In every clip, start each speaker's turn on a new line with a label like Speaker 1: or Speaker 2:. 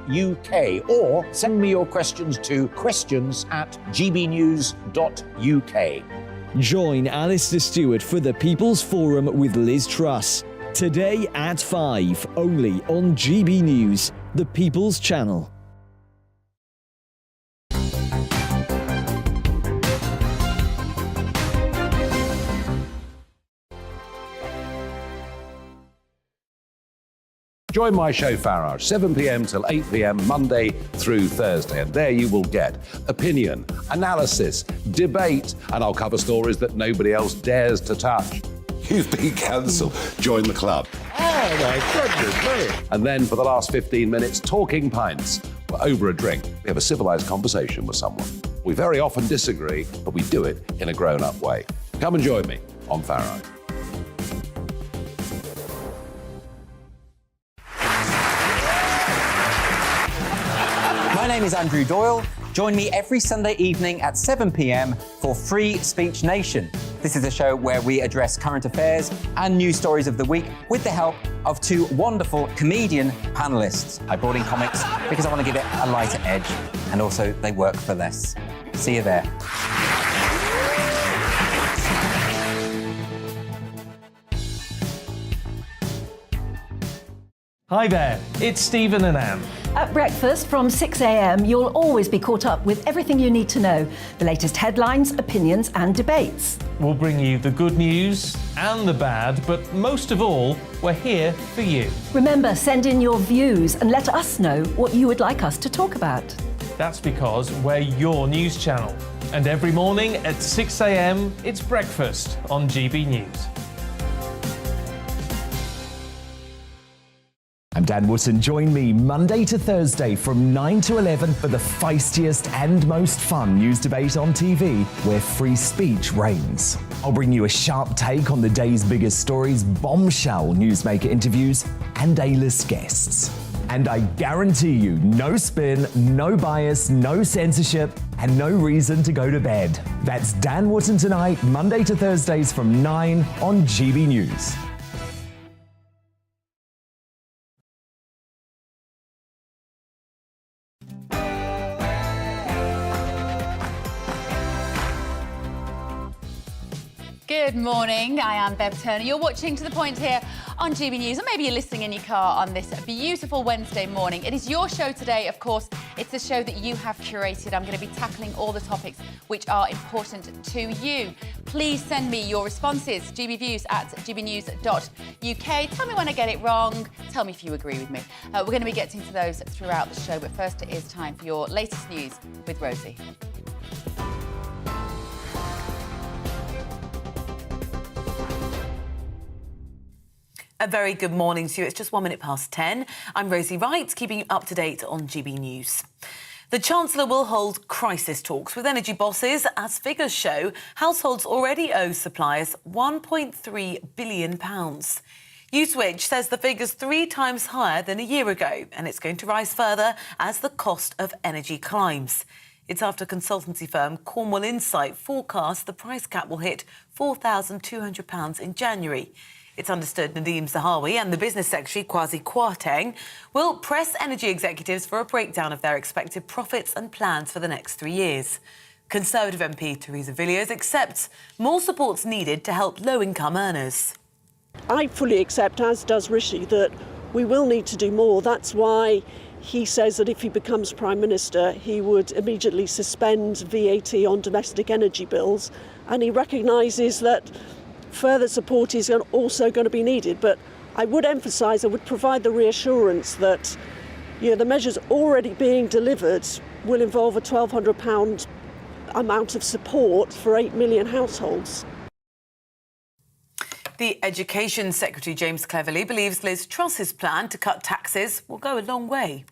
Speaker 1: gbnews.uk or send me your questions to questions@gbnews.uk.
Speaker 2: Join Alistair Stewart for the People's Forum with Liz Truss. Today at 5, only on GB News, the People's Channel.
Speaker 1: Join my show Farage, 7 p.m. till 8 p.m. Monday through Thursday, and there you will get opinion, analysis, debate, and I'll cover stories that nobody else dares to touch.
Speaker 3: You've been cancelled. Join the club.
Speaker 1: Oh my goodness me. And then for the last 15 minutes, talking pints. Over a drink, we have a civilised conversation with someone. We very often disagree, but we do it in a grown-up way. Come and join me on Farage.
Speaker 4: My name is Andrew Doyle. Join me every Sunday evening at 7 p.m. for Free Speech Nation. This is a show where we address current affairs and news stories of the week with the help of two wonderful comedian panellists. I brought in comics because I want to give it a lighter edge, and also they work for less. See you there.
Speaker 5: Hi there, it's Stephen and Anne.
Speaker 6: At breakfast from 6 a.m, you'll always be caught up with everything you need to know, the latest headlines, opinions and debates.
Speaker 5: We'll bring you the good news and the bad, but most of all, we're here for you.
Speaker 6: Remember, send in your views and let us know what you would like us to talk about.
Speaker 5: That's because we're your news channel. And every morning at 6 a.m, it's breakfast on GB News.
Speaker 7: I'm Dan Wootton. Join me Monday to Thursday from 9 to 11 for the feistiest and most fun news debate on TV, where free speech reigns. I'll bring you a sharp take on the day's biggest stories, bombshell newsmaker interviews, and A-list guests. And I guarantee you, no spin, no bias, no censorship, and no reason to go to bed. That's Dan Wootton Tonight, Monday to Thursdays from 9 on GB News.
Speaker 8: Good morning, I am Bev Turner. You're watching To The Point here on GB News, or maybe you're listening in your car on this beautiful Wednesday morning. It is your show today, of course. It's the show that you have curated. I'm going to be tackling all the topics which are important to you. Please send me your responses, gbviews@gbnews.uk. Tell me when I get it wrong. Tell me if you agree with me. We're going to be getting to those throughout the show, but first it is time for your latest news with Rosie.
Speaker 9: A very good morning to you. It's just 1 minute past 10. I'm Rosie Wright, keeping you up to date on GB News. The Chancellor will hold crisis talks with energy bosses as figures show households already owe suppliers £1.3 billion. Uswitch says the figure's 3 times higher than a year ago, and it's going to rise further as the cost of energy climbs. It's after consultancy firm Cornwall Insight forecast the price cap will hit £4,200 in January. It's understood Nadeem Zahawi and the Business Secretary, Kwasi Kwarteng, will press energy executives for a breakdown of their expected profits and plans for the next 3 years. Conservative MP Theresa Villiers accepts more support's needed to help low-income earners.
Speaker 10: I fully accept, as does Rishi, that we will need to do more. That's why he says that if he becomes Prime Minister, he would immediately suspend VAT on domestic energy bills, and he recognises that further support is also going to be needed. But I would emphasise, I would provide the reassurance that the measures already being delivered will involve a £1,200 amount of support for 8 million households.
Speaker 9: The Education Secretary, James Cleverly, believes Liz Truss's plan to cut taxes will go a long way.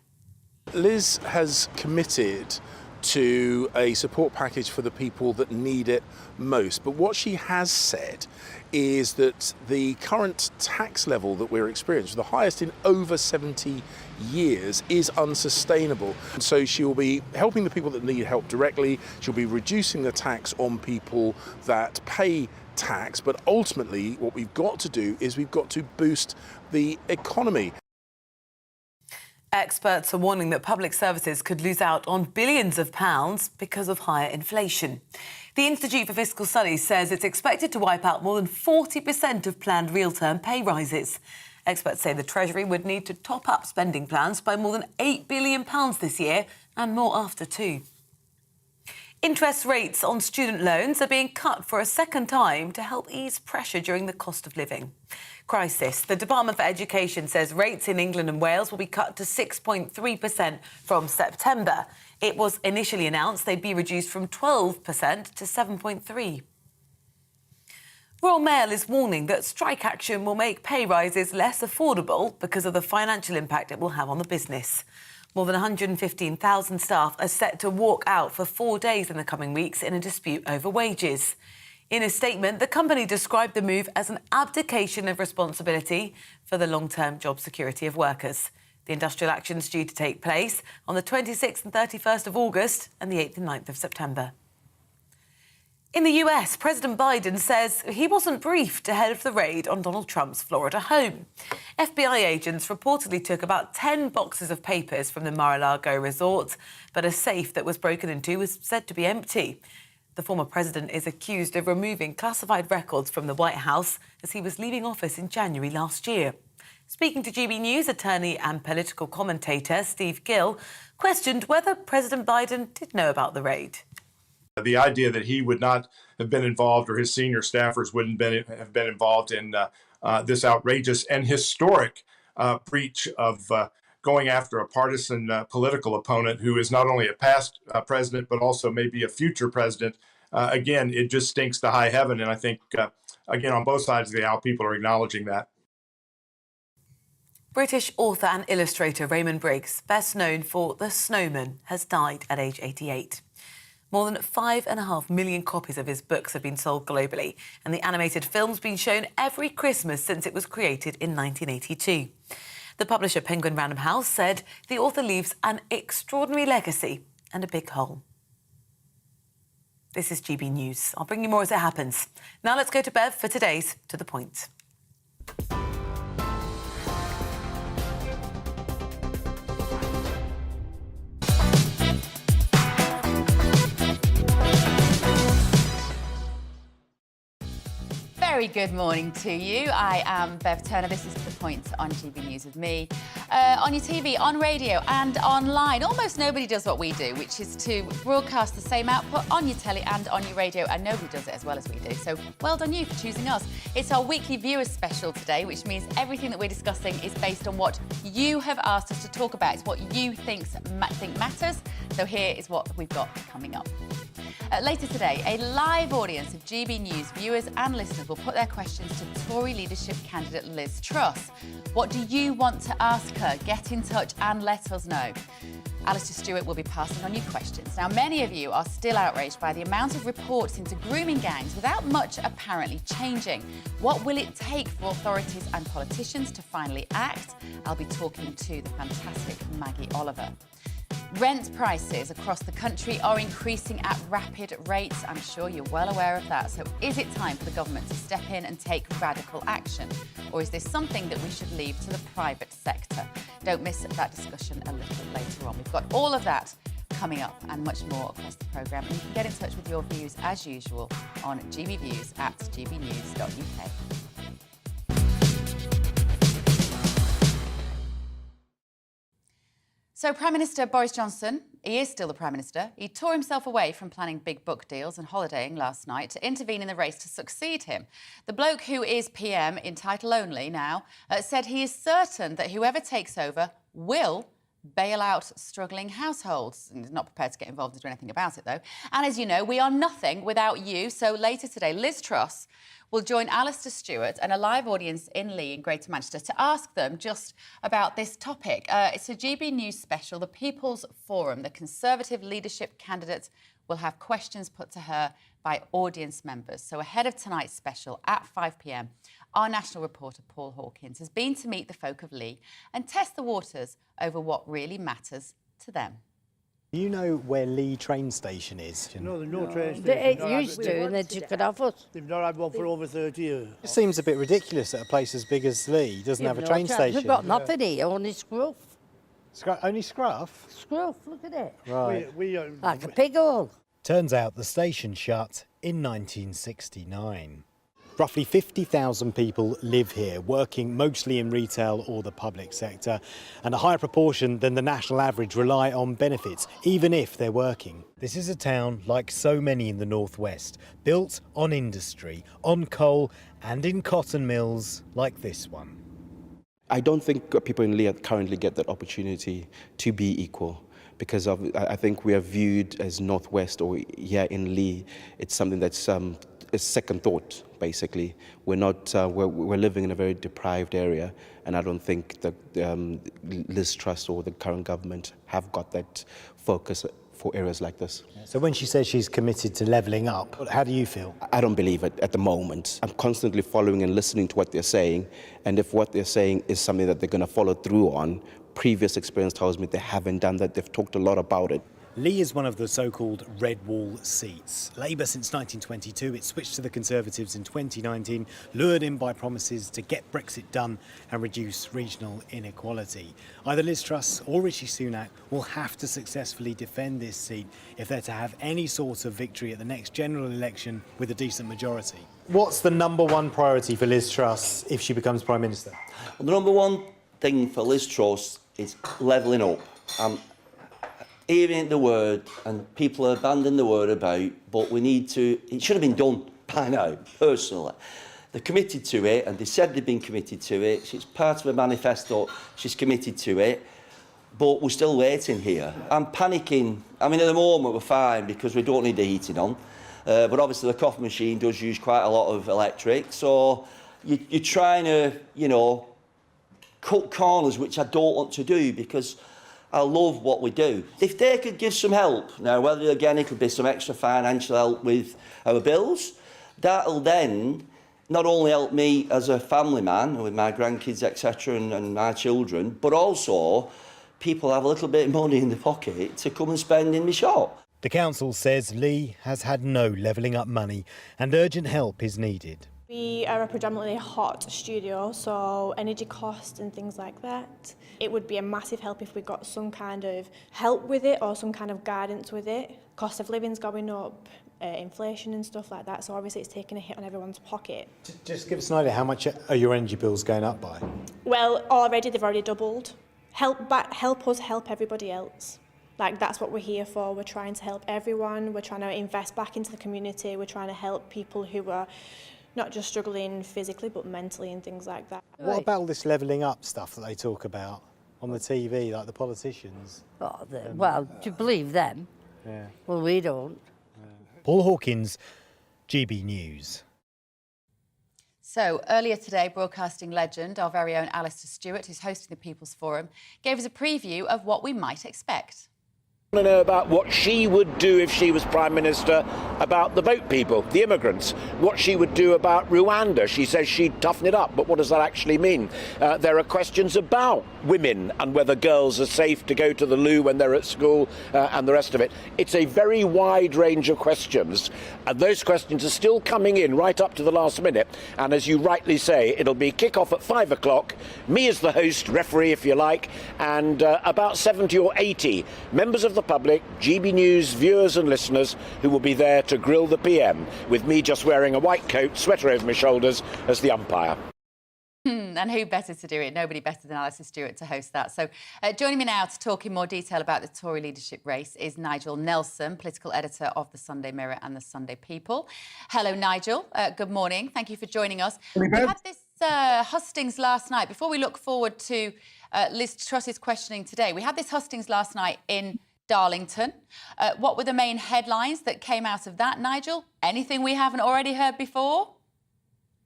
Speaker 11: Liz has committed to a support package for the people that need it most. But what she has said is that the current tax level that we're experiencing, the highest in over 70 years, is unsustainable. So she will be helping the people that need help directly. She'll be reducing the tax on people that pay tax. But ultimately, what we've got to do is we've got to boost the economy.
Speaker 9: Experts are warning that public services could lose out on billions of pounds because of higher inflation. The Institute for Fiscal Studies says it's expected to wipe out more than 40% of planned real-term pay rises. Experts say the Treasury would need to top up spending plans by more than £8 billion this year and more after too. Interest rates on student loans are being cut for a second time to help ease pressure during the cost of living crisis. The Department for Education says rates in England and Wales will be cut to 6.3% from September. It was initially announced they'd be reduced from 12% to 7.3%. Royal Mail is warning that strike action will make pay rises less affordable because of the financial impact it will have on the business. More than 115,000 staff are set to walk out for 4 days in the coming weeks in a dispute over wages. In a statement, the company described the move as an abdication of responsibility for the long-term job security of workers. The industrial action is due to take place on the 26th and 31st of August and the 8th and 9th of September. In the US, President Biden says he wasn't briefed ahead of the raid on Donald Trump's Florida home. FBI agents reportedly took about 10 boxes of papers from the Mar-a-Lago resort, but a safe that was broken into was said to be empty. The former president is accused of removing classified records from the White House as he was leaving office in January last year. Speaking to GB News, attorney and political commentator Steve Gill questioned whether President Biden did know about the raid.
Speaker 12: The idea that he would not have been involved or his senior staffers wouldn't have been involved in this outrageous and historic breach of going after a partisan political opponent who is not only a past president but also maybe a future president. Again, it just stinks to high heaven. And I think, again, on both sides of the aisle, people are acknowledging that.
Speaker 9: British author and illustrator Raymond Briggs, best known for The Snowman, has died at age 88. More than 5.5 million copies of his books have been sold globally, and the animated film's been shown every Christmas since it was created in 1982. The publisher Penguin Random House said the author leaves an extraordinary legacy and a big hole. This is GB News. I'll bring you more as it happens. Now let's go to Bev for today's To The Point.
Speaker 8: Very good morning to you. I am Bev Turner. This is To The Point on GB News with me. On your TV, on radio and online. Almost nobody does what we do, which is to broadcast the same output on your telly and on your radio, and nobody does it as well as we do. So well done you for choosing us. It's our weekly viewers special today, which means everything that we're discussing is based on what you have asked us to talk about. It's what you think matters. So here is what we've got coming up. Later today, a live audience of GB News viewers and listeners will put their questions to Tory leadership candidate Liz Truss. What do you want to ask her? Get in touch and let us know. Alistair Stewart will be passing on your questions. Now, many of you are still outraged by the amount of reports into grooming gangs without much apparently changing. What will it take for authorities and politicians to finally act? I'll be talking to the fantastic Maggie Oliver. Rent prices across the country are increasing at rapid rates. I'm sure you're well aware of that. So is it time for the government to step in and take radical action? Or is this something that we should leave to the private sector? Don't miss that discussion a little later on. We've got all of that coming up and much more across the programme. And you can get in touch with your views as usual on gbviews@gbnews.uk. So Prime Minister Boris Johnson, he is still the Prime Minister. He tore himself away from planning big book deals and holidaying last night to intervene in the race to succeed him. The bloke who is PM in title only now said he is certain that whoever takes over will bail out struggling households. He's not prepared to get involved or do anything about it, though. And as you know, we are nothing without you. So later today, Liz Truss will join Alistair Stewart and a live audience in Lee in Greater Manchester to ask them just about this topic. It's a GB News special, the People's Forum. The Conservative leadership candidate will have questions put to her by audience members. So ahead of tonight's special at 5 p.m, our national reporter Paul Hawkins has been to meet the folk of Lee and test the waters over what really matters to them.
Speaker 13: You know where Lee train station is?
Speaker 14: No, there's no train station.
Speaker 15: They used to, and they took it off us.
Speaker 14: They've not had one for over 30 years.
Speaker 13: It seems a bit ridiculous that a place as big as Lee doesn't have a train station.
Speaker 15: We've got nothing here, only scruff.
Speaker 13: Only scruff?
Speaker 15: Scruff, look at it.
Speaker 13: Right.
Speaker 15: Like a pig hole.
Speaker 13: Turns out the station shut in 1969. Roughly 50,000 people live here, working mostly in retail or the public sector, and a higher proportion than the national average rely on benefits, even if they're working. This is a town, like so many in the northwest, built on industry, on coal and in cotton mills like this one.
Speaker 16: I don't think people in Lee currently get that opportunity to be equal, because I think we are viewed as northwest, or here in Lee, it's something that's a second thought, basically. We're not, we're living in a very deprived area, and I don't think that Liz Truss or the current government have got that focus for areas like this.
Speaker 13: So when she says she's committed to levelling up, how do you feel?
Speaker 16: I don't believe it at the moment. I'm constantly following and listening to what they're saying, and if what they're saying is something that they're going to follow through on, previous experience tells me they haven't done that. They've talked a lot about it.
Speaker 13: Lee is one of the so-called red wall seats. Labour since 1922, it switched to the Conservatives in 2019, lured in by promises to get Brexit done and reduce regional inequality. Either Liz Truss or Rishi Sunak will have to successfully defend this seat if they're to have any sort of victory at the next general election with a decent majority. What's the number one priority for Liz Truss if she becomes Prime Minister?
Speaker 17: Well, the number one thing for Liz Truss is levelling up. Hearing the word, and people are banding the word about, but we need to, it should have been done by now, personally. They're committed to it, and they said they've been committed to it. It's part of a manifesto, she's committed to it, but we're still waiting here. I'm panicking. I mean, at the moment we're fine because we don't need the heating on, but obviously the coffee machine does use quite a lot of electric, so you're trying to, you know, cut corners, which I don't want to do because I love what we do. If they could give some help, now whether again it could be some extra financial help with our bills, that'll then not only help me as a family man with my grandkids, etc., and my children, but also people have a little bit of money in the pocket to come and spend in my shop.
Speaker 13: The council says Lee has had no levelling up money and urgent help is needed.
Speaker 18: We are a predominantly hot studio, so energy costs and things like that. It would be a massive help if we got some kind of help with it or some kind of guidance with it. Cost of living's going up, inflation and stuff like that, so obviously it's taking a hit on everyone's pocket.
Speaker 13: Just give us an idea, how much are your energy bills going up by?
Speaker 18: Well, they've already doubled. Help us help everybody else. Like, that's what we're here for. We're trying to help everyone. We're trying to invest back into the community. We're trying to help people who are not just struggling physically but mentally and things like that.
Speaker 13: What about all this levelling up stuff that they talk about on the TV, like the politicians?
Speaker 15: Oh, well, do you believe them?
Speaker 13: Yeah.
Speaker 15: Well, we don't.
Speaker 13: Paul Hawkins, GB News.
Speaker 8: So, earlier today, broadcasting legend, our very own Alistair Stewart, who's hosting the People's Forum, gave us a preview of what we might expect.
Speaker 19: I want to know about what she would do if she was Prime Minister about the boat people, the immigrants, what she would do about Rwanda. She says she'd toughen it up, but what does that actually mean? There are questions about women and whether girls are safe to go to the loo when they're at school and the rest of it. It's a very wide range of questions, and those questions are still coming in right up to the last minute. And as you rightly say, it'll be kick-off at 5 o'clock, me as the host, referee if you like, and about 70 or 80 members of the public, GB News viewers and listeners who will be there to grill the PM, with me just wearing a white coat, sweater over my shoulders as the umpire.
Speaker 8: And who better to do it? Nobody better than Alistair Stewart to host that. So joining me now to talk in more detail about the Tory leadership race is Nigel Nelson, political editor of the Sunday Mirror and the Sunday People. Hello, Nigel. Good morning. Thank you for joining us. We had this hustings last night. Before we look forward to Liz Truss's questioning today, we had this hustings last night in Darlington. What were the main headlines that came out of that, Nigel? Anything we haven't already heard before?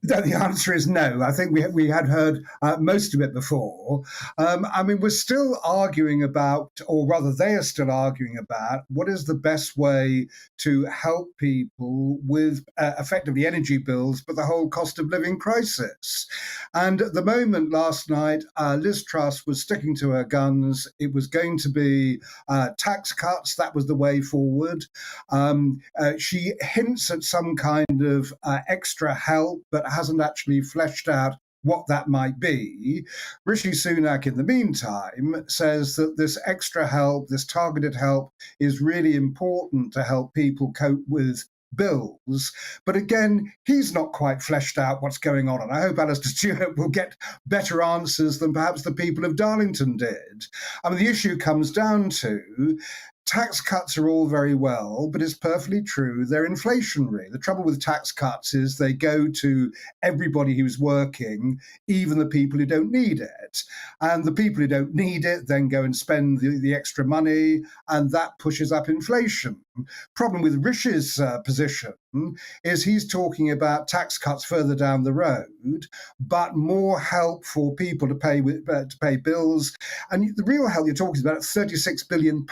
Speaker 20: The answer is no. I think we had heard most of it before. I mean, we're still arguing about, or rather they are still arguing about, what is the best way to help people with effectively energy bills, but the whole cost of living crisis. And at the moment last night, Liz Truss was sticking to her guns. It was going to be tax cuts. That was the way forward. She hints at some kind of extra help, but hasn't actually fleshed out what that might be. Rishi Sunak, in the meantime, says that this extra help, this targeted help, is really important to help people cope with bills. But again, he's not quite fleshed out what's going on. And I hope Alistair Stewart will get better answers than perhaps the people of Darlington did. I mean, the issue comes down to tax cuts are all very well, but it's perfectly true they're inflationary. The trouble with tax cuts is they go to everybody who's working, even the people who don't need it. And the people who don't need it then go and spend the extra money, and that pushes up inflation. Problem with Rishi's position is he's talking about tax cuts further down the road, but more help for people to pay bills. And the real help you're talking about, £36 billion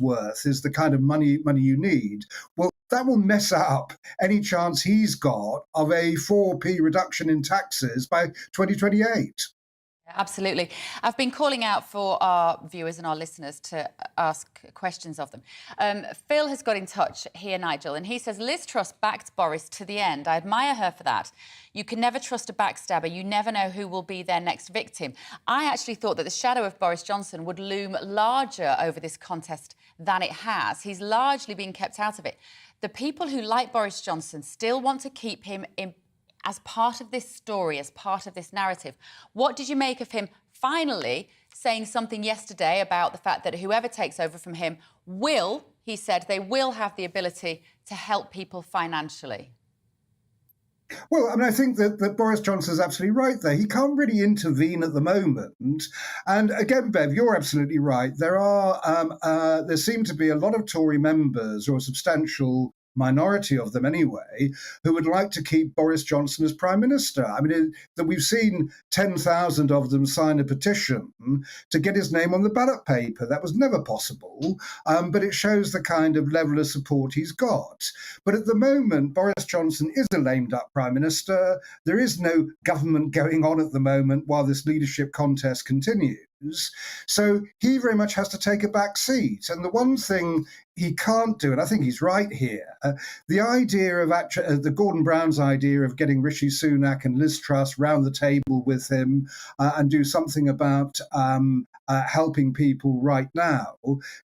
Speaker 20: worth, is the kind of money you need. Well, that will mess up any chance he's got of a 4p reduction in taxes by 2028.
Speaker 8: Absolutely. I've been calling out for our viewers and our listeners to ask questions of them. Phil has got in touch here, Nigel, and he says, Liz Truss backed Boris to the end. I admire her for that. You can never trust a backstabber. You never know who will be their next victim. I actually thought that the shadow of Boris Johnson would loom larger over this contest than it has. He's largely been kept out of it. The people who like Boris Johnson still want to keep him in as part of this story, as part of this narrative. What did you make of him finally saying something yesterday about the fact that whoever takes over from him will, he said, they will have the ability to help people financially?
Speaker 20: Well, I mean, I think that Boris Johnson is absolutely right there. He can't really intervene at the moment. And again, Bev, you're absolutely right. There seem to be a lot of Tory members, or a substantial minority of them anyway, who would like to keep Boris Johnson as Prime Minister. I mean, that we've seen 10,000 of them sign a petition to get his name on the ballot paper. That was never possible, but it shows the kind of level of support he's got. But at the moment, Boris Johnson is a lame-duck Prime Minister. There is no government going on at the moment while this leadership contest continues. So he very much has to take a back seat. And the one thing he can't do, and I think he's right here, the idea of the Gordon Brown's idea of getting Rishi Sunak and Liz Truss round the table with him and do something about helping people right now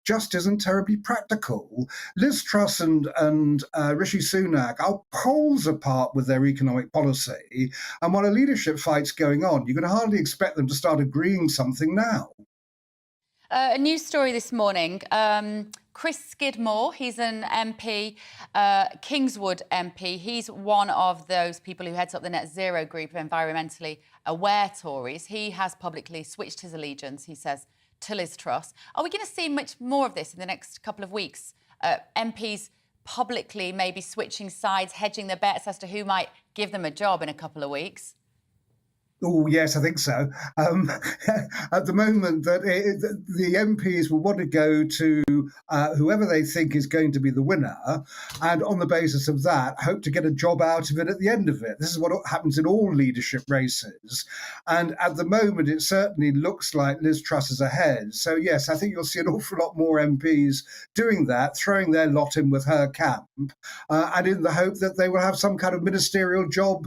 Speaker 20: just isn't terribly practical. Liz Truss and Rishi Sunak are poles apart with their economic policy. And while a leadership fight's going on, you can hardly expect them to start agreeing something now.
Speaker 8: A news story this morning. Chris Skidmore, he's an MP, Kingswood MP. He's one of those people who heads up the Net Zero group of environmentally aware Tories. He has publicly switched his allegiance, he says, to Liz Truss. Are we going to see much more of this in the next couple of weeks? MPs publicly maybe switching sides, hedging their bets as to who might give them a job in a couple of weeks?
Speaker 20: Oh, yes, I think so. At the moment, the MPs will want to go to whoever they think is going to be the winner, and on the basis of that, hope to get a job out of it at the end of it. This is what happens in all leadership races. And at the moment, it certainly looks like Liz Truss is ahead. So, yes, I think you'll see an awful lot more MPs doing that, throwing their lot in with her camp, and in the hope that they will have some kind of ministerial job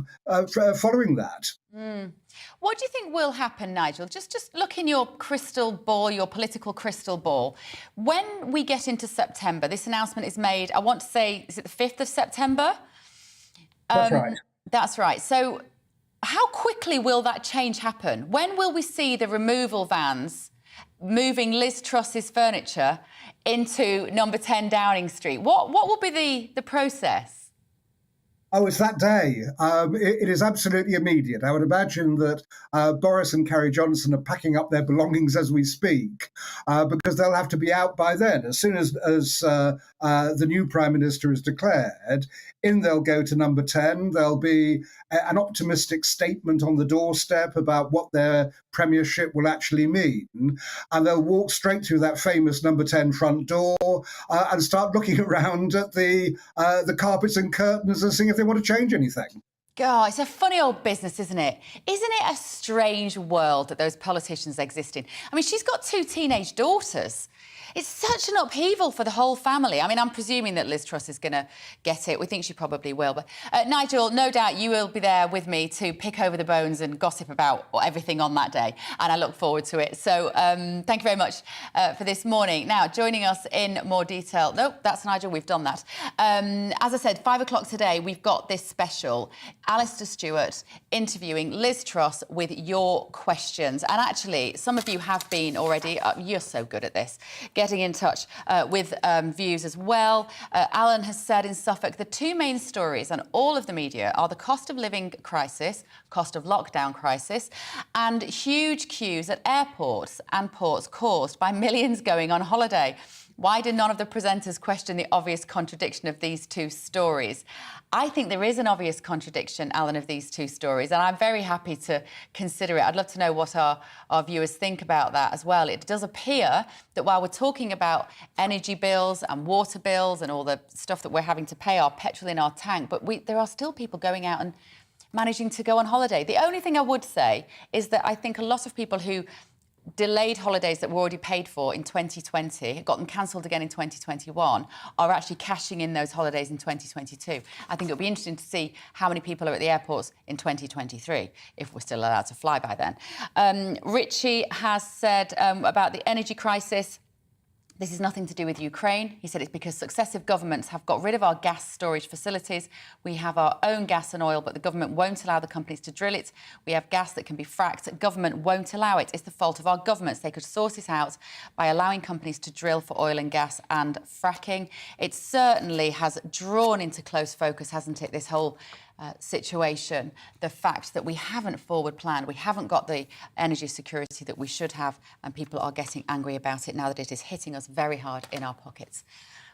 Speaker 20: following that.
Speaker 8: Mm. What do you think will happen, Nigel? Just look in your crystal ball, your political crystal ball. When we get into September, this announcement is made, I want to say, is it the 5th of September?
Speaker 20: That's right.
Speaker 8: That's right. So how quickly will that change happen? When will we see the removal vans moving Liz Truss's furniture into number 10 Downing Street? What will be the process?
Speaker 20: Oh, it's that day. It is absolutely immediate. I would imagine that Boris and Carrie Johnson are packing up their belongings as we speak, because they'll have to be out by then. As soon as the new Prime Minister is declared, they'll go to number 10. There'll be an optimistic statement on the doorstep about what their premiership will actually mean. And they'll walk straight through that famous number 10 front door and start looking around at the carpets and curtains and seeing if they want to change anything.
Speaker 8: God, it's a funny old business, isn't it? Isn't it a strange world that those politicians exist in? I mean, she's got 2 teenage daughters. It's such an upheaval for the whole family. I mean, I'm presuming that Liz Truss is going to get it. We think she probably will. But Nigel, no doubt you will be there with me to pick over the bones and gossip about everything on that day. And I look forward to it. So thank you very much for this morning. Now, joining us in more detail. Nope, that's Nigel. We've done that. As I said, 5 o'clock today, we've got this special. Alistair Stewart interviewing Liz Truss with your questions. And actually, some of you have been already, you're so good at this, getting in touch with views as well. Alan has said in Suffolk, the 2 main stories on all of the media are the cost of living crisis, cost of lockdown crisis, and huge queues at airports and ports caused by millions going on holiday. Why did none of the presenters question the obvious contradiction of these 2 stories? I think there is an obvious contradiction, Alan, of these 2 stories, and I'm very happy to consider it. I'd love to know what our viewers think about that as well. It does appear that while we're talking about energy bills and water bills and all the stuff that we're having to pay, our petrol in our tank, but there are still people going out and managing to go on holiday. The only thing I would say is that I think a lot of people who delayed holidays that were already paid for in 2020, got them cancelled again in 2021, are actually cashing in those holidays in 2022. I think it'll be interesting to see how many people are at the airports in 2023, if we're still allowed to fly by then. Richie has said about the energy crisis, this is nothing to do with Ukraine. He said it's because successive governments have got rid of our gas storage facilities. We have our own gas and oil, but the government won't allow the companies to drill it. We have gas that can be fracked. The government won't allow it. It's the fault of our governments. They could sort it out by allowing companies to drill for oil and gas and fracking. It certainly has drawn into close focus, hasn't it, this whole situation, the fact that we haven't forward planned, we haven't got the energy security that we should have, and people are getting angry about it now that it is hitting us very hard in our pockets.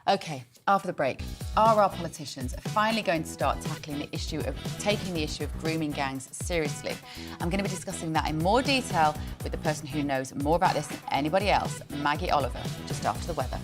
Speaker 8: OK, after the break, are our politicians finally going to start tackling the issue of taking the issue of grooming gangs seriously? I'm going to be discussing that in more detail with the person who knows more about this than anybody else, Maggie Oliver, just after the weather.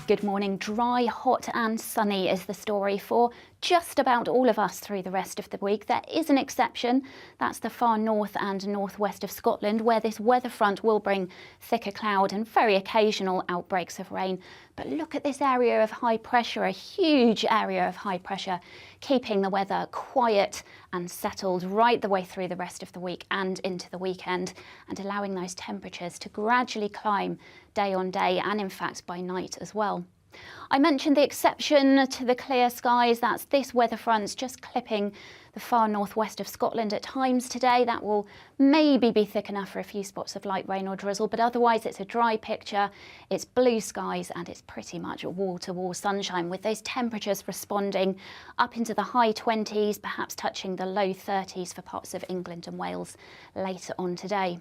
Speaker 21: Good morning. Dry, hot and sunny is the story for just about all of us through the rest of the week. There is an exception. That's the far north and northwest of Scotland, where this weather front will bring thicker cloud and very occasional outbreaks of rain. But look at this area of high pressure, a huge area of high pressure, keeping the weather quiet and settled right the way through the rest of the week and into the weekend, and allowing those temperatures to gradually climb day on day and in fact by night as well. I mentioned the exception to the clear skies. That's this weather front's just clipping the far northwest of Scotland at times today. That will maybe be thick enough for a few spots of light rain or drizzle, but otherwise it's a dry picture, it's blue skies and it's pretty much wall-to-wall sunshine, with those temperatures responding up into the high 20s, perhaps touching the low 30s for parts of England and Wales later on today.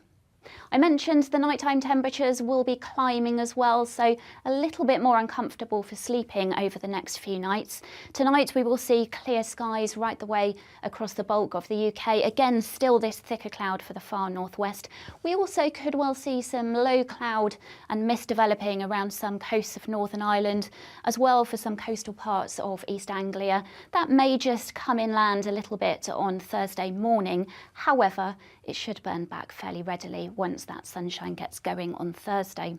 Speaker 21: I mentioned the nighttime temperatures will be climbing as well, so a little bit more uncomfortable for sleeping over the next few nights. Tonight we will see clear skies right the way across the bulk of the UK. Again, still this thicker cloud for the far northwest. We also could well see some low cloud and mist developing around some coasts of Northern Ireland, as well for some coastal parts of East Anglia. That may just come inland a little bit on Thursday morning. However, it should burn back fairly readily once that sunshine gets going on Thursday.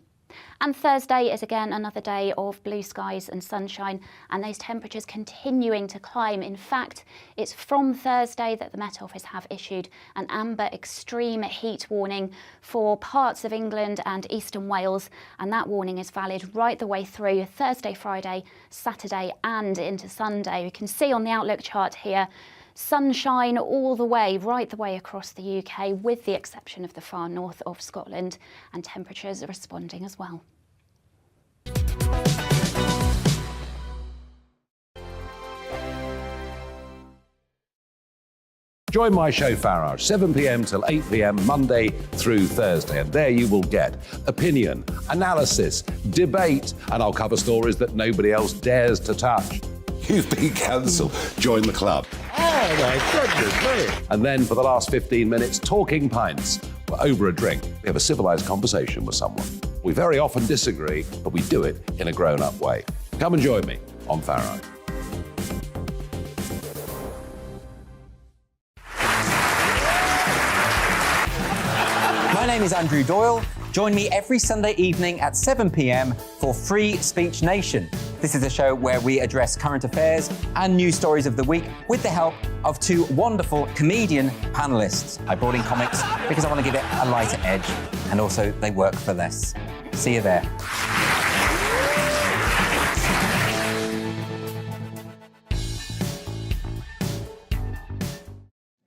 Speaker 21: And Thursday is again another day of blue skies and sunshine, and those temperatures continuing to climb. In fact, it's from Thursday that the Met Office have issued an amber extreme heat warning for parts of England and eastern Wales, and that warning is valid right the way through Thursday, Friday, Saturday and into Sunday. You can see on the Outlook chart here, sunshine all the way, right the way across the UK, with the exception of the far north of Scotland, and temperatures are responding as well.
Speaker 1: Join my show Farage, 7 p.m. till 8 p.m. Monday through Thursday, and there you will get opinion, analysis, debate, and I'll cover stories that nobody else dares to touch.
Speaker 3: You've been cancelled. Join the club.
Speaker 1: Oh my goodness me. And then for the last 15 minutes, talking pints. We're over a drink. We have a civilised conversation with someone. We very often disagree, but we do it in a grown-up way. Come and join me on Farage.
Speaker 4: My name is Andrew Doyle. Join me every Sunday evening at 7 p.m. for Free Speech Nation. This is a show where we address current affairs and news stories of the week with the help of two wonderful comedian panellists. I brought in comics because I want to give it a lighter edge, and also they work for less. See you there.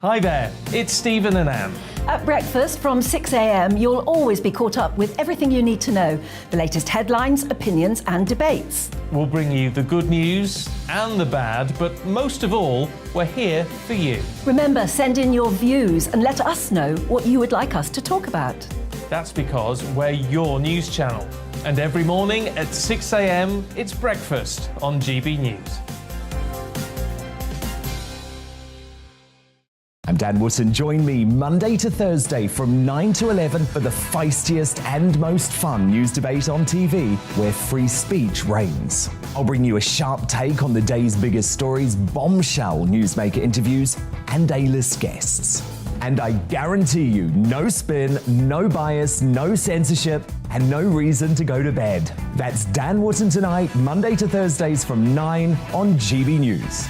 Speaker 5: Hi there, it's Stephen and Anne.
Speaker 6: At breakfast from 6 a.m, you'll always be caught up with everything you need to know, the latest headlines, opinions and debates.
Speaker 5: We'll bring you the good news and the bad, but most of all, we're here for you.
Speaker 6: Remember, send in your views and let us know what you would like us to talk about.
Speaker 5: That's because we're your news channel. And every morning at 6 a.m, it's breakfast on GB News.
Speaker 7: I'm Dan Wootton. Join me Monday to Thursday from 9 to 11 for the feistiest and most fun news debate on TV, where free speech reigns. I'll bring you a sharp take on the day's biggest stories, bombshell newsmaker interviews, and A-list guests. And I guarantee you, no spin, no bias, no censorship, and no reason to go to bed. That's Dan Wootton Tonight, Monday to Thursdays from 9 on GB News.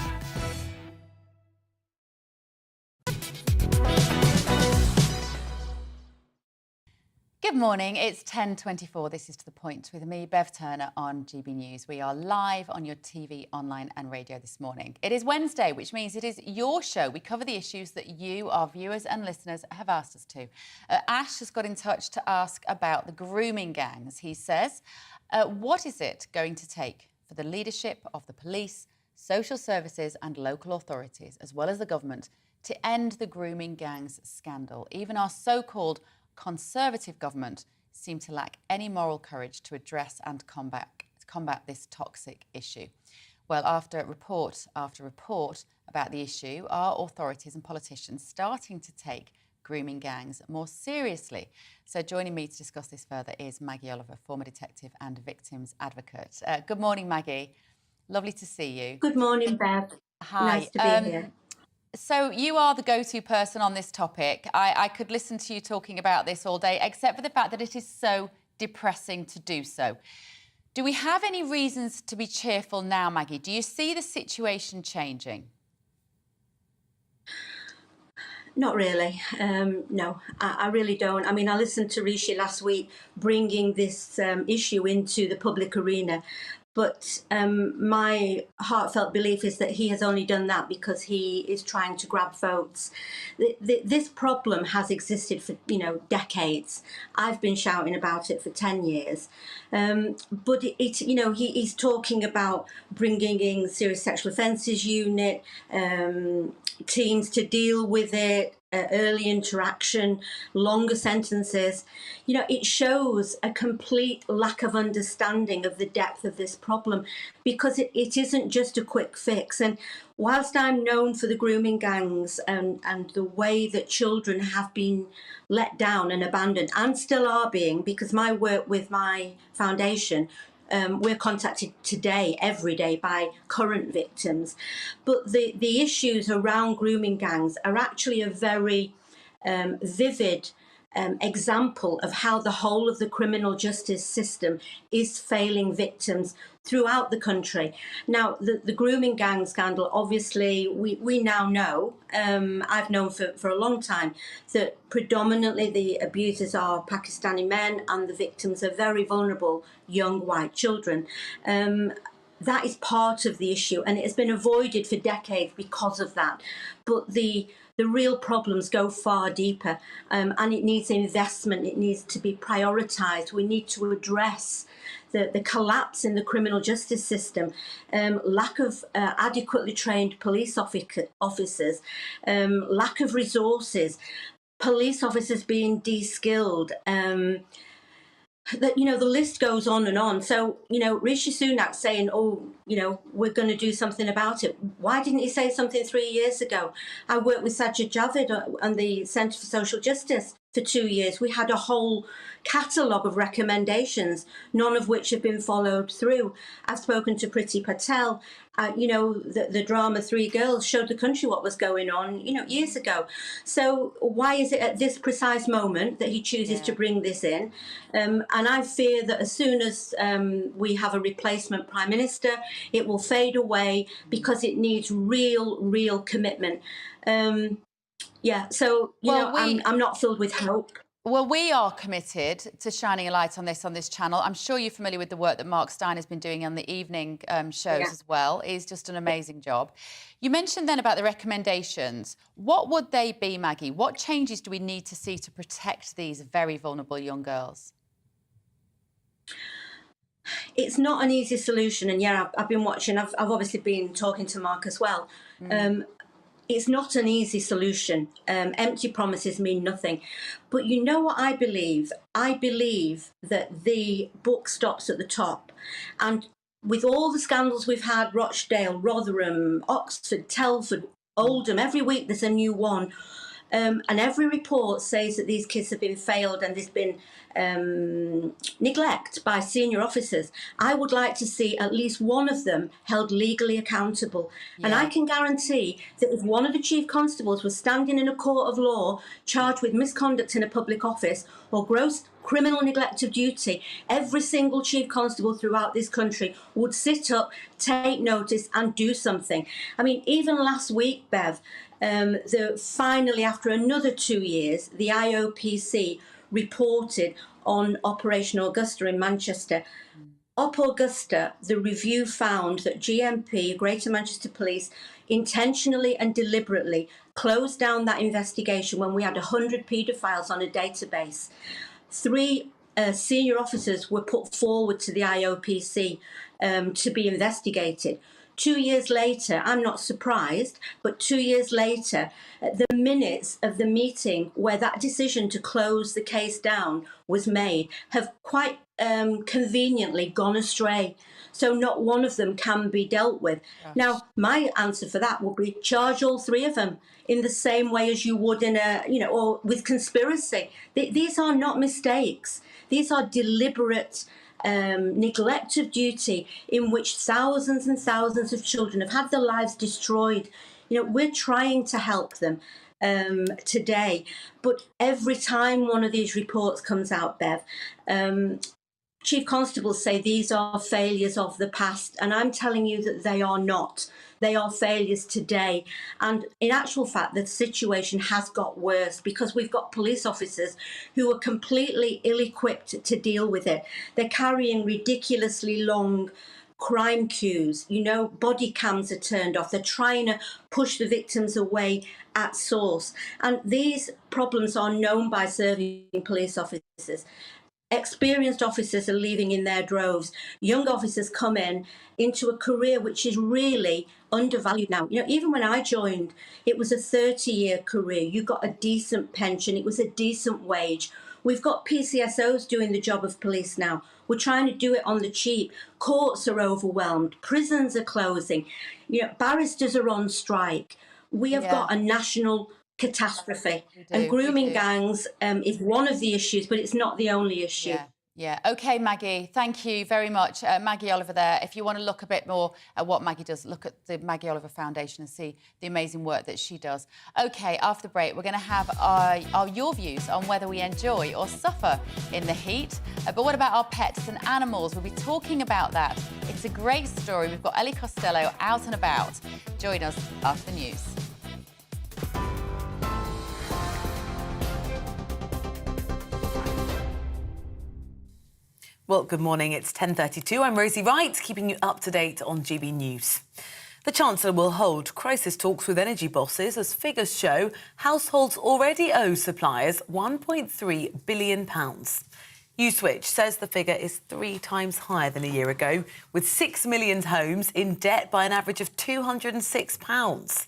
Speaker 8: Good morning, it's 10:24. This is To The Point with me, Bev Turner, on GB News. We are live on your TV, online and radio this morning. It is Wednesday, which means it is your show. We cover the issues that you, our viewers and listeners, have asked us to. Ash has got in touch to ask about the grooming gangs. He says, what is it going to take for the leadership of the police, social services and local authorities, as well as the government, to end the grooming gangs scandal? Even our so-called Conservative government seem to lack any moral courage to address and combat this toxic issue. Well, after report after report about the issue, are authorities and politicians starting to take grooming gangs more seriously? So joining me to discuss this further is Maggie Oliver, former detective and victims advocate. Good morning, Maggie. Lovely to see you.
Speaker 2: Good morning, Bev.
Speaker 8: Hi.
Speaker 2: Nice to be here.
Speaker 8: So you are the go-to person on this topic. I could listen to you talking about this all day, except for the fact that it is so depressing to do so. Do we have any reasons to be cheerful now, Maggie? Do you see the situation changing?
Speaker 2: Not really. No, I really don't. I mean, I listened to Rishi last week bringing this issue into the public arena. But my heartfelt belief is that he has only done that because he is trying to grab votes. This problem has existed for, decades. I've been shouting about it for 10 years. But he's talking about bringing in serious sexual offences unit, teams to deal with it, early interaction, longer sentences. It shows a complete lack of understanding of the depth of this problem, because it isn't just a quick fix. And whilst I'm known for the grooming gangs and the way that children have been let down and abandoned, and still are being, because my work with my foundation, we're contacted today, every day, by current victims. But the issues around grooming gangs are actually a very vivid example of how the whole of the criminal justice system is failing victims throughout the country. Now, the grooming gang scandal, obviously, we now know, I've known for a long time, that predominantly the abusers are Pakistani men and the victims are very vulnerable young white children. That is part of the issue, and it has been avoided for decades because of that. But the real problems go far deeper, and it needs investment. It needs to be prioritised. We need to address the collapse in the criminal justice system, lack of adequately trained police officers, lack of resources, police officers being de-skilled. The list goes on and on. So, Rishi Sunak saying, we're going to do something about it. Why didn't he say something 3 years ago? I worked with Sajid Javid on the Centre for Social Justice for 2 years. We had a whole catalogue of recommendations, none of which have been followed through. I've spoken to Priti Patel. The drama Three Girls showed the country what was going on, years ago. So why is it at this precise moment that he chooses to bring this in? And I fear that as soon as we have a replacement Prime Minister, it will fade away because it needs real commitment. I'm not filled with hope.
Speaker 8: Well, we are committed to shining a light on this channel. I'm sure you're familiar with the work that Mark Stein has been doing on the evening shows as well. He's just an amazing job. You mentioned then about the recommendations. What would they be, Maggie? What changes do we need to see to protect these very vulnerable young girls?
Speaker 2: It's not an easy solution, and I've been watching. I've obviously been talking to Mark as well. It's not an easy solution. Empty promises mean nothing. But you know what I believe? I believe that the buck stops at the top. And with all the scandals we've had, Rochdale, Rotherham, Oxford, Telford, Oldham, every week there's a new one. And every report says that these kids have been failed and there's been neglect by senior officers. I would like to see at least one of them held legally accountable. Yeah. And I can guarantee that if one of the chief constables was standing in a court of law charged with misconduct in a public office or gross criminal neglect of duty, every single chief constable throughout this country would sit up, take notice and do something. I mean, even last week, Bev, finally, after another 2 years, the IOPC reported on Operation Augusta in Manchester. Op Augusta, the review found that GMP, Greater Manchester Police, intentionally and deliberately closed down that investigation when we had 100 paedophiles on a database. 3 senior officers were put forward to the IOPC to be investigated. 2 years later, I'm not surprised, but 2 years later, the minutes of the meeting where that decision to close the case down was made have quite conveniently gone astray. So not one of them can be dealt with. Gosh. Now, my answer for that would be charge all 3 of them in the same way as you would in or with conspiracy. These are not mistakes. These are deliberate neglect of duty in which thousands and thousands of children have had their lives destroyed. We're trying to help them today, but every time one of these reports comes out, Bev, chief constables say these are failures of the past, and I'm telling you that they are not. They are failures today. And in actual fact, the situation has got worse because we've got police officers who are completely ill-equipped to deal with it. They're carrying ridiculously long crime queues. Body cams are turned off. They're trying to push the victims away at source. And these problems are known by serving police officers. Experienced officers are leaving in their droves. Young officers come into a career which is really undervalued now. Even when I joined, it was a 30-year career. You got a decent pension. It was a decent wage. We've got PCSOs doing the job of police now. We're trying to do it on the cheap. Courts are overwhelmed. Prisons are closing. Barristers are on strike. We have got a national catastrophe. And grooming gangs is one of the issues, but it's not the only issue.
Speaker 8: Yeah. OK, Maggie, thank you very much. Maggie Oliver there. If you want to look a bit more at what Maggie does, look at the Maggie Oliver Foundation and see the amazing work that she does. OK, after the break, we're going to have your views on whether we enjoy or suffer in the heat. But what about our pets and animals? We'll be talking about that. It's a great story. We've got Ellie Costello out and about. Join us after the news.
Speaker 9: Well, good morning. It's 10:32. I'm Rosie Wright, keeping you up to date on GB News. The Chancellor will hold crisis talks with energy bosses as figures show households already owe suppliers £1.3 billion. Uswitch says the figure is 3 times higher than a year ago, with 6 million homes in debt by an average of £206.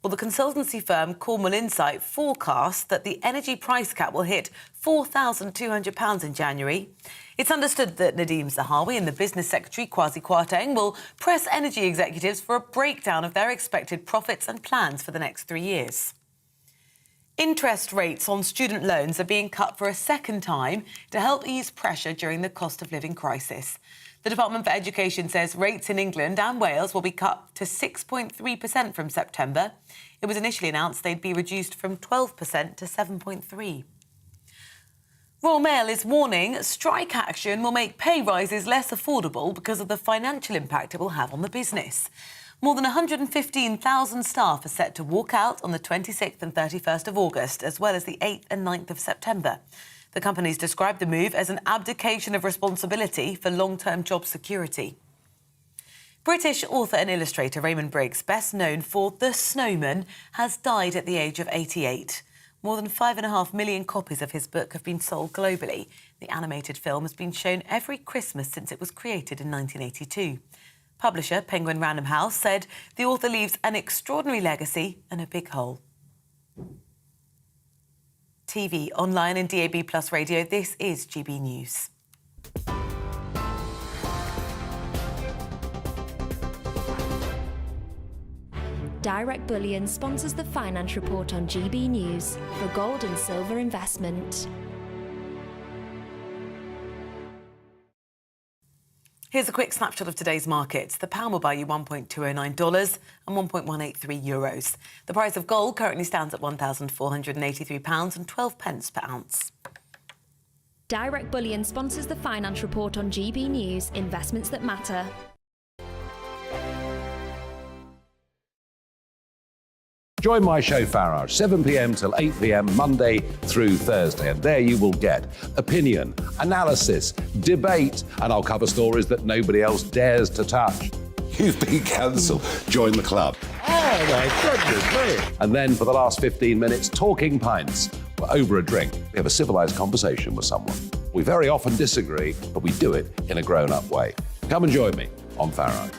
Speaker 9: Well, the consultancy firm Cornwall Insight forecasts that the energy price cap will hit £4,200 in January. It's understood that Nadeem Zahawi and the Business Secretary, Kwasi Kwarteng, will press energy executives for a breakdown of their expected profits and plans for the next 3 years. Interest rates on student loans are being cut for a second time to help ease pressure during the cost of living crisis. The Department for Education says rates in England and Wales will be cut to 6.3% from September. It was initially announced they'd be reduced from 12% to 7.3%. Royal Mail is warning strike action will make pay rises less affordable because of the financial impact it will have on the business. More than 115,000 staff are set to walk out on the 26th and 31st of August, as well as the 8th and 9th of September. The companies described the move as an abdication of responsibility for long-term job security. British author and illustrator Raymond Briggs, best known for The Snowman, has died at the age of 88. More than 5.5 million copies of his book have been sold globally. The animated film has been shown every Christmas since it was created in 1982. Publisher Penguin Random House said the author leaves an extraordinary legacy and a big hole. TV, online and DAB+ radio, this is GB News.
Speaker 10: Direct Bullion sponsors the Finance Report on GB News for gold and silver investment.
Speaker 9: Here's a quick snapshot of today's markets. The pound will buy you $1.209 and 1.183 euros. The price of gold currently stands at £1,483 and 12 pence per ounce.
Speaker 10: Direct Bullion sponsors the Finance Report on GB News, investments that matter.
Speaker 1: Join my show Farage, 7 p.m. till 8 p.m. Monday through Thursday. And there you will get opinion, analysis, debate, and I'll cover stories that nobody else dares to touch.
Speaker 3: You've been cancelled. Join the club.
Speaker 1: Oh, my goodness me. And then for the last 15 minutes, talking pints. We're over a drink. We have a civilised conversation with someone. We very often disagree, but we do it in a grown-up way. Come and join me on Farage.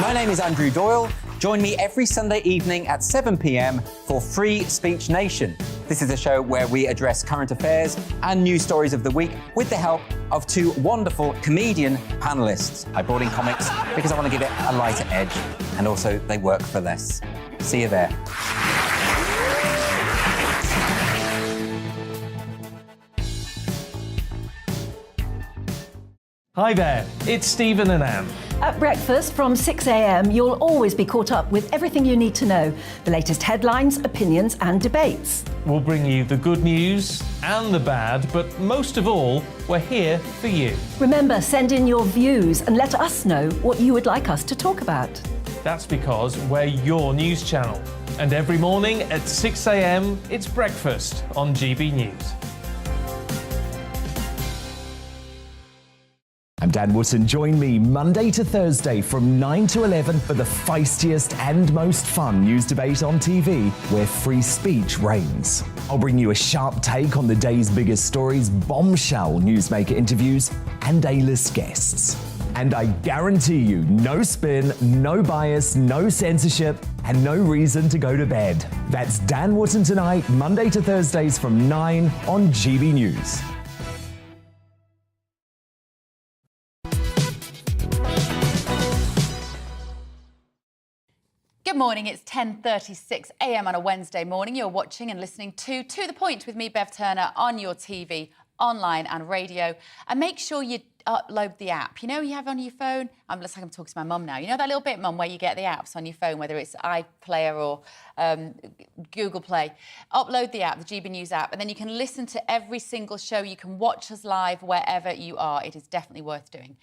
Speaker 4: My name is Andrew Doyle. Join me every Sunday evening at 7 p.m. for Free Speech Nation. This is a show where we address current affairs and news stories of the week with the help of two wonderful comedian panellists. I brought in comics because I want to give it a lighter edge, and also they work for less. See you there.
Speaker 5: Hi there, it's Stephen and Anne.
Speaker 6: At breakfast from 6 a.m, you'll always be caught up with everything you need to know, the latest headlines, opinions and debates.
Speaker 5: We'll bring you the good news and the bad, but most of all, we're here for you.
Speaker 6: Remember, send in your views and let us know what you would like us to talk about.
Speaker 5: That's because we're your news channel. And every morning at 6 a.m, it's breakfast on GB News.
Speaker 7: I'm Dan Wootton. Join me Monday to Thursday from 9 to 11 for the feistiest and most fun news debate on TV, where free speech reigns. I'll bring you a sharp take on the day's biggest stories, bombshell newsmaker interviews, and A-list guests. And I guarantee you, no spin, no bias, no censorship, and no reason to go to bed. That's Dan Wootton tonight, Monday to Thursdays from 9 on GB News.
Speaker 8: Good morning, it's 10:36 a.m. on a Wednesday morning. You're watching and listening to The Point with me, Bev Turner, on your TV, online and radio. And make sure you upload the app. You know you have on your phone? I'm just like I'm talking to my mum now. You know that little bit, Mum, where you get the apps on your phone, whether it's iPlayer or Google Play. Upload the app, the GB News app, and then you can listen to every single show. You can watch us live wherever you are. It is definitely worth doing.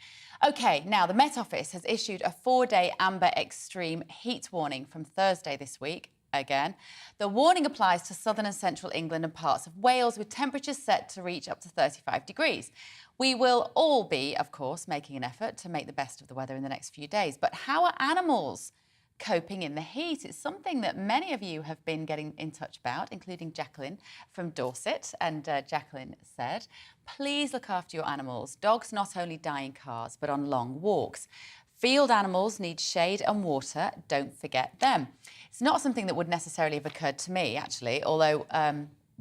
Speaker 8: OK, now the Met Office has issued a 4-day amber extreme heat warning from Thursday this week. Again, the warning applies to southern and central England and parts of Wales, with temperatures set to reach up to 35 degrees. We will all be, of course, making an effort to make the best of the weather in the next few days. But how are animals coping in the heat? It's something that many of you have been getting in touch about, including Jacqueline from Dorset. And Jacqueline said, please look after your animals. Dogs not only die in cars, but on long walks. Field animals need shade and water. Don't forget them. It's not something that would necessarily have occurred to me, actually, although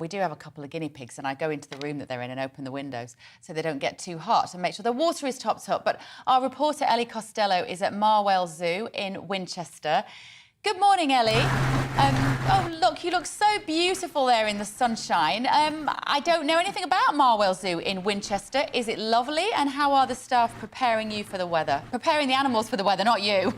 Speaker 8: we do have a couple of guinea pigs, and I go into the room that they're in and open the windows so they don't get too hot and make sure the water is topped up. But our reporter Ellie Costello is at Marwell Zoo in Winchester. Good morning, Ellie. Oh, look, you look so beautiful there in the sunshine. I don't know anything about Marwell Zoo in Winchester. Is it lovely? And how are the staff preparing you for the weather? Preparing the animals for the weather, not you.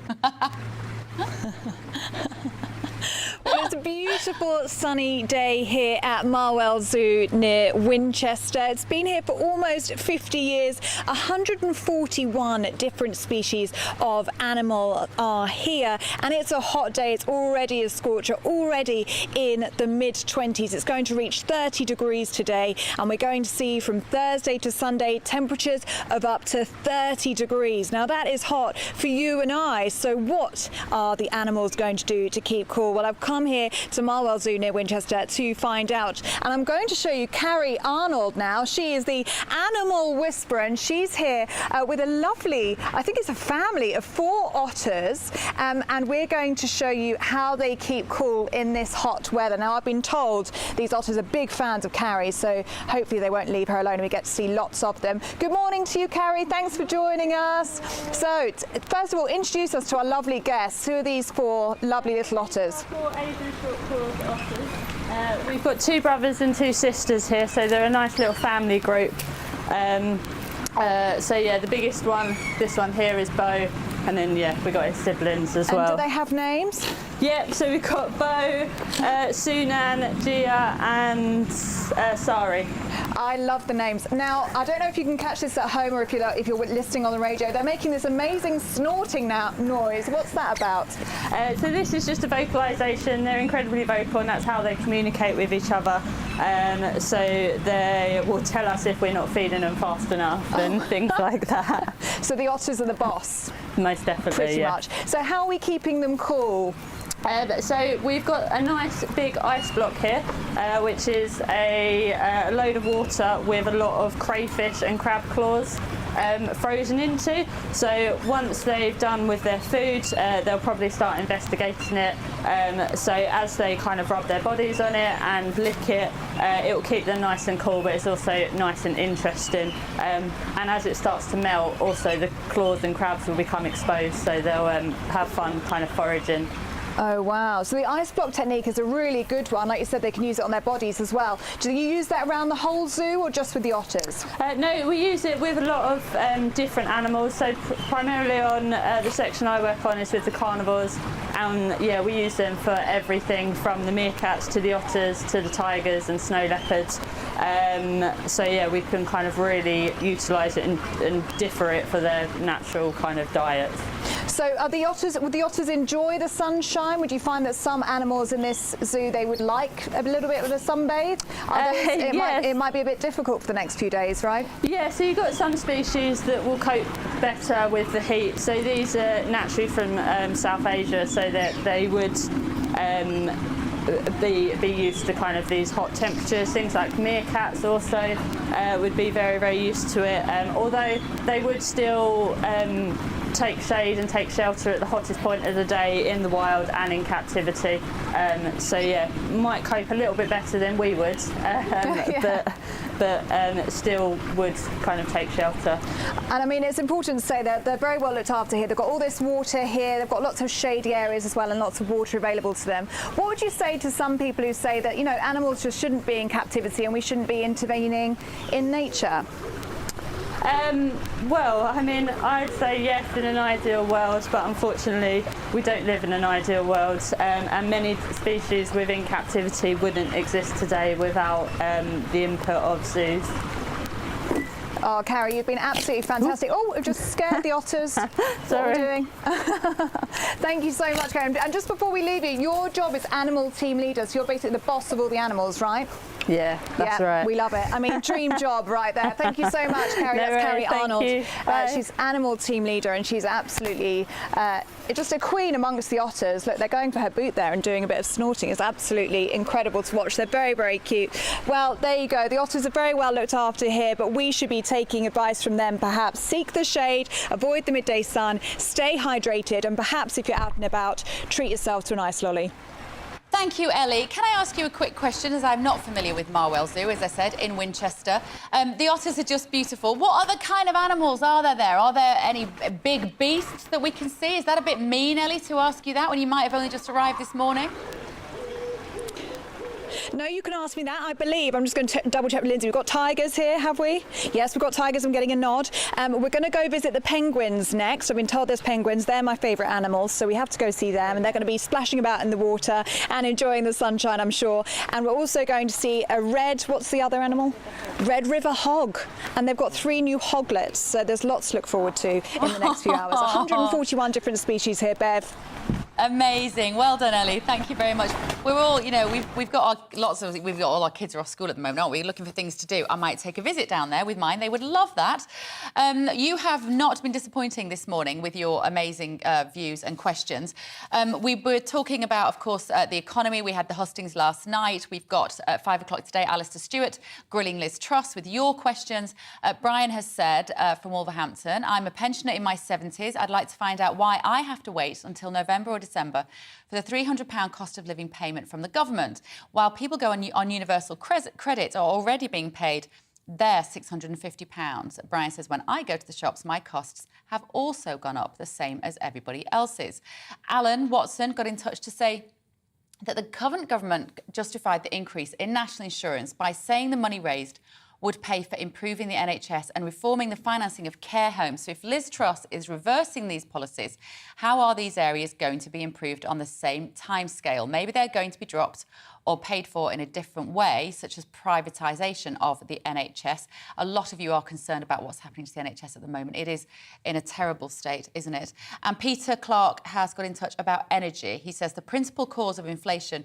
Speaker 11: Well, it's a beautiful sunny day here at Marwell Zoo near Winchester. It's been here for almost 50 years. 141 different species of animal are here, and it's a hot day. It's already a scorcher, already in the mid-20s. It's going to reach 30 degrees today, and we're going to see from Thursday to Sunday temperatures of up to 30 degrees. Now, that is hot for you and I. So what are the animals going to do to keep cool? Well, I've come here to Marwell Zoo near Winchester to find out, and I'm going to show you Carrie Arnold now. She is the animal whisperer, and she's here with a lovely, I think it's a family of 4 otters, and we're going to show you how they keep cool in this hot weather. Now, I've been told these otters are big fans of Carrie, so hopefully they won't leave her alone and we get to see lots of them. Good morning to you, Carrie. Thanks for joining us. So, first of all, introduce us to our lovely guests. Who are these 4 lovely little otters?
Speaker 22: 4 Asian short-clawed otters. We've got 2 brothers and 2 sisters here, so they're a nice little family group. So yeah, the biggest one, this one here, is Bo, and then yeah, we got his siblings as well.
Speaker 11: And do they have names?
Speaker 22: Yep, so we've got Bo, Sunan, Gia and Sari.
Speaker 11: I love the names. Now, I don't know if you can catch this at home or if you're listening on the radio. They're making this amazing snorting noise. What's that about?
Speaker 22: So this is just a vocalisation. They're incredibly vocal, and that's how they communicate with each other. So they will tell us if we're not feeding them fast enough and things like that.
Speaker 11: So the otters are the boss?
Speaker 22: Most definitely,
Speaker 11: pretty much. So how are we keeping them cool?
Speaker 22: So we've got a nice big ice block here, which is a load of water with a lot of crayfish and crab claws frozen into. So once they've done with their food, they'll probably start investigating it. So as they kind of rub their bodies on it and lick it, it will keep them nice and cool, but it's also nice and interesting. And as it starts to melt, also the claws and crabs will become exposed, so they'll have fun kind of foraging.
Speaker 11: Oh wow, so the ice block technique is a really good one. Like you said, they can use it on their bodies as well. Do you use that around the whole zoo or just with the otters?
Speaker 22: No, we use it with a lot of different animals. So primarily on the section I work on is with the carnivores, and yeah, we use them for everything from the meerkats to the otters to the tigers and snow leopards. So yeah, we can kind of really utilise it and differ it for their natural kind of diet.
Speaker 11: So would the otters enjoy the sunshine? Would you find that some animals in this zoo, they would like a little bit of a sunbathe? It might be a bit difficult for the next few days, right?
Speaker 22: Yeah, so you've got some species that will cope better with the heat. So these are naturally from South Asia, so that they would be used to kind of these hot temperatures. Things like meerkats also would be very, very used to it, although they would still take shade and take shelter at the hottest point of the day in the wild and in captivity. So yeah, might cope a little bit better than we would, but still would kind of take shelter.
Speaker 11: And I mean, it's important to say that they're very well looked after here. They've got all this water here, they've got lots of shady areas as well and lots of water available to them. What would you say to some people who say that, you know, animals just shouldn't be in captivity and we shouldn't be intervening in nature?
Speaker 22: Well, I mean, I'd say yes in an ideal world, but unfortunately we don't live in an ideal world, and many species within captivity wouldn't exist today without the input of zoos.
Speaker 11: Oh, Carrie, you've been absolutely fantastic. Oh, I've just scared the otters.
Speaker 22: Sorry.
Speaker 11: What are we doing? Thank you so much, Carrie. And just before we leave you, your job is animal team leader, so you're basically the boss of all the animals, right?
Speaker 22: Yeah, that's right.
Speaker 11: We love it. I mean, dream job right there. Thank you so much, Carrie.
Speaker 22: No,
Speaker 11: that's Carrie Arnold.
Speaker 22: Thank
Speaker 11: She's animal team leader, and she's absolutely just a queen amongst the otters. Look, they're going for her boot there and doing a bit of snorting. It's absolutely incredible to watch. They're very, very cute. Well, there you go. The otters are very well looked after here, but we should be taking advice from them. Perhaps seek the shade, avoid the midday sun, stay hydrated, and perhaps if you're out and about, treat yourself to a nice lolly.
Speaker 8: Thank you, Ellie. Can I ask you a quick question, as I'm not familiar with Marwell Zoo, as I said, in Winchester. The otters are just beautiful. What other kind of animals are there? Are there any big beasts that we can see? Is that a bit mean, Ellie, to ask you that when you might have only just arrived this morning?
Speaker 11: No, you can ask me that, I believe. I'm just going to double check with Lindsay. We've got tigers here, have we? Yes, we've got tigers. I'm getting a nod. We're going to go visit the penguins next. I've been told there's penguins. They're my favourite animals, so we have to go see them. And they're going to be splashing about in the water and enjoying the sunshine, I'm sure. And we're also going to see a what's the other animal? Red River hog. And they've got 3 new hoglets, so there's lots to look forward to in the next few hours. 141 different species here, Bev.
Speaker 8: Amazing. Well done, Ellie. Thank you very much. We're all, you know, we've got all our kids are off school at the moment, aren't we? Looking for things to do. I might take a visit down there with mine. They would love that. You have not been disappointing this morning with your amazing views and questions. We were talking about, of course, the economy. We had the hustings last night. We've got at 5 o'clock today, Alistair Stewart grilling Liz Truss with your questions. Brian has said from Wolverhampton, I'm a pensioner in my 70s. I'd like to find out why I have to wait until November or December for the £300 cost of living payment from the government, while people go on universal credit are already being paid their £650. Brian says, when I go to the shops, my costs have also gone up, the same as everybody else's. Alan Watson got in touch to say that the current government justified the increase in national insurance by saying the money raised would pay for improving the NHS and reforming the financing of care homes. So if Liz Truss is reversing these policies, how are these areas going to be improved on the same timescale? Maybe they're going to be dropped or paid for in a different way, such as privatisation of the NHS. A lot of you are concerned about what's happening to the NHS at the moment. It is in a terrible state, isn't it? And Peter Clark has got in touch about energy. He says the principal cause of inflation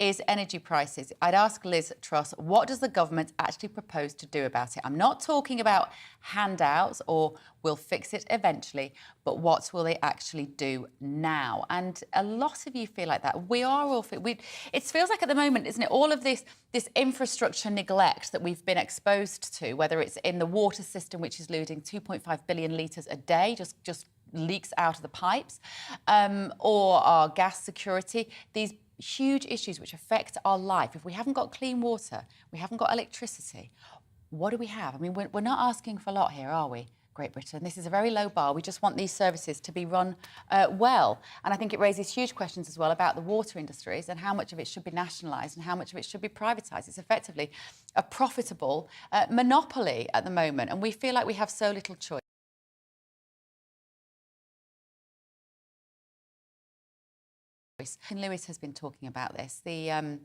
Speaker 8: is energy prices. I'd ask Liz Truss, what does the government actually propose to do about it? I'm not talking about handouts or we'll fix it eventually, but what will they actually do now? And a lot of you feel like that. We are all... It feels like at the moment, isn't it, all of this infrastructure neglect that we've been exposed to, whether it's in the water system, which is losing 2.5 billion litres a day, just leaks out of the pipes, or our gas security, these huge issues which affect our life. If we haven't got clean water, we haven't got electricity, what do we have? I mean, we're not asking for a lot here, are we, Great Britain? This is a very low bar. We just want these services to be run well. And I think it raises huge questions as well about the water industries and how much of it should be nationalised and how much of it should be privatised. It's effectively a profitable monopoly at the moment, and we feel like we have so little choice. Louise has been talking about this. It's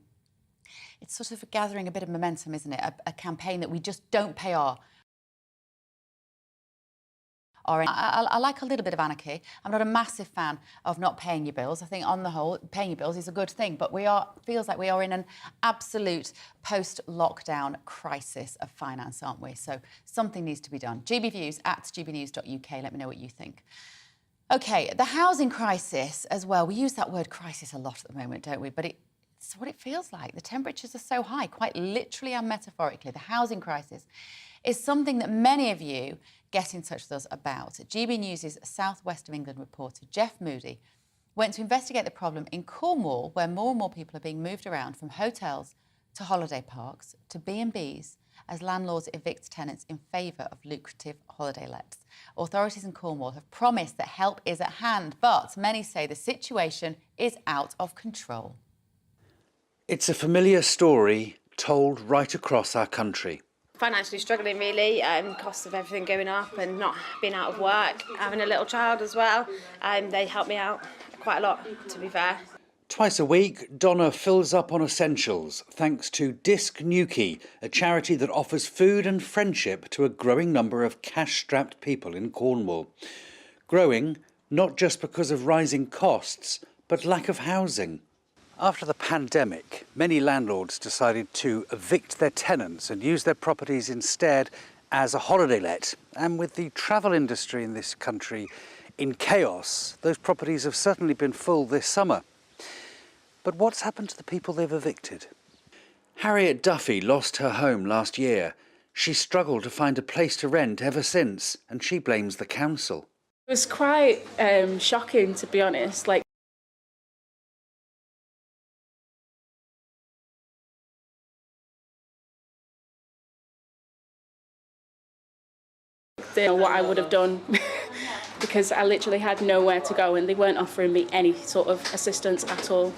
Speaker 8: sort of gathering a bit of momentum, isn't it? A campaign that we just don't pay our... I like a little bit of anarchy. I'm not a massive fan of not paying your bills. I think, on the whole, paying your bills is a good thing. But feels like we are in an absolute post-lockdown crisis of finance, aren't we? So something needs to be done. GBViews at gbnews.uk. Let me know what you think. OK, the housing crisis as well. We use that word crisis a lot at the moment, don't we? But it's what it feels like. The temperatures are so high, quite literally and metaphorically. The housing crisis is something that many of you get in touch with us about. GB News' South West of England reporter, Jeff Moody, went to investigate the problem in Cornwall, where more and more people are being moved around from hotels to holiday parks to B&Bs as landlords evict tenants in favour of lucrative holiday lets. Authorities in Cornwall have promised that help is at hand, but many say the situation is out of control.
Speaker 12: It's a familiar story told right across our country.
Speaker 18: Financially struggling, really, cost of everything going up and not being out of work, having a little child as well. They helped me out quite a lot, to be fair.
Speaker 12: Twice a week, Donna fills up on essentials thanks to Disc Newquay, a charity that offers food and friendship to a growing number of cash-strapped people in Cornwall. Growing not just because of rising costs, but lack of housing. After the pandemic, many landlords decided to evict their tenants and use their properties instead as a holiday let. And with the travel industry in this country in chaos, those properties have certainly been full this summer. But what's happened to the people they've evicted? Harriet Duffy lost her home last year. She struggled to find a place to rent ever since, and she blames the council.
Speaker 14: It was quite shocking, to be honest. idea what I would have done because I literally had nowhere to go and they weren't offering me any sort of assistance at all.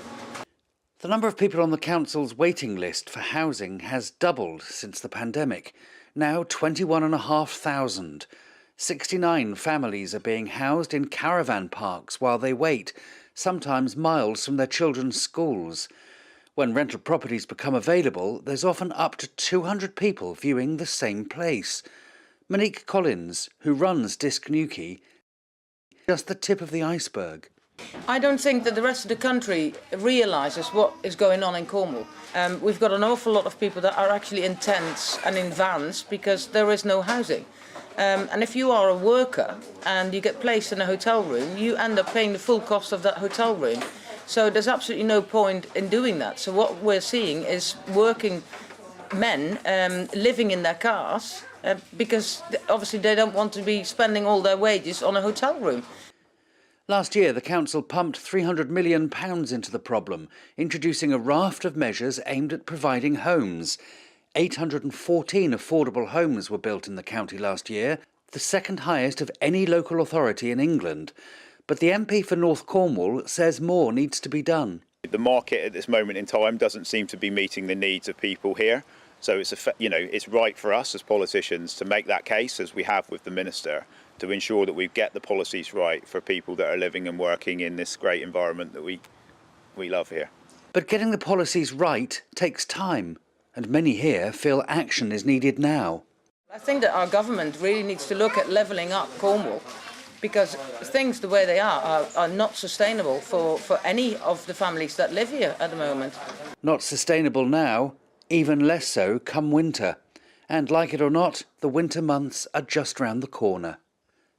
Speaker 12: The number of people on the council's waiting list for housing has doubled since the pandemic. Now 21,500. 69 families are being housed in caravan parks while they wait, sometimes miles from their children's schools. When rental properties become available, there's often up to 200 people viewing the same place. Monique Collins, who runs Disc Newquay, just the tip of the iceberg.
Speaker 16: I don't think that the rest of the country realises what is going on in Cornwall. We've got an awful lot of people that are actually in tents and in vans because there is no housing. And if you are a worker and you get placed in a hotel room, you end up paying the full cost of that hotel room. So there's absolutely no point in doing that. So what we're seeing is working men living in their cars because obviously they don't want to be spending all their wages on a hotel room.
Speaker 12: Last year, the council pumped £300 million into the problem, introducing a raft of measures aimed at providing homes. 814 affordable homes were built in the county last year, the second highest of any local authority in England. But the MP for North Cornwall says more needs to be done.
Speaker 23: The market at this moment in time doesn't seem to be meeting the needs of people here. So it's right for us as politicians to make that case, as we have with the Minister, to ensure that we get the policies right for people that are living and working in this great environment that we love here.
Speaker 12: But getting the policies right takes time, and many here feel action is needed now.
Speaker 16: I think that our government really needs to look at levelling up Cornwall because things the way they are not sustainable for any of the families that live here at the moment.
Speaker 12: Not sustainable now, even less so come winter. And like it or not, the winter months are just round the corner.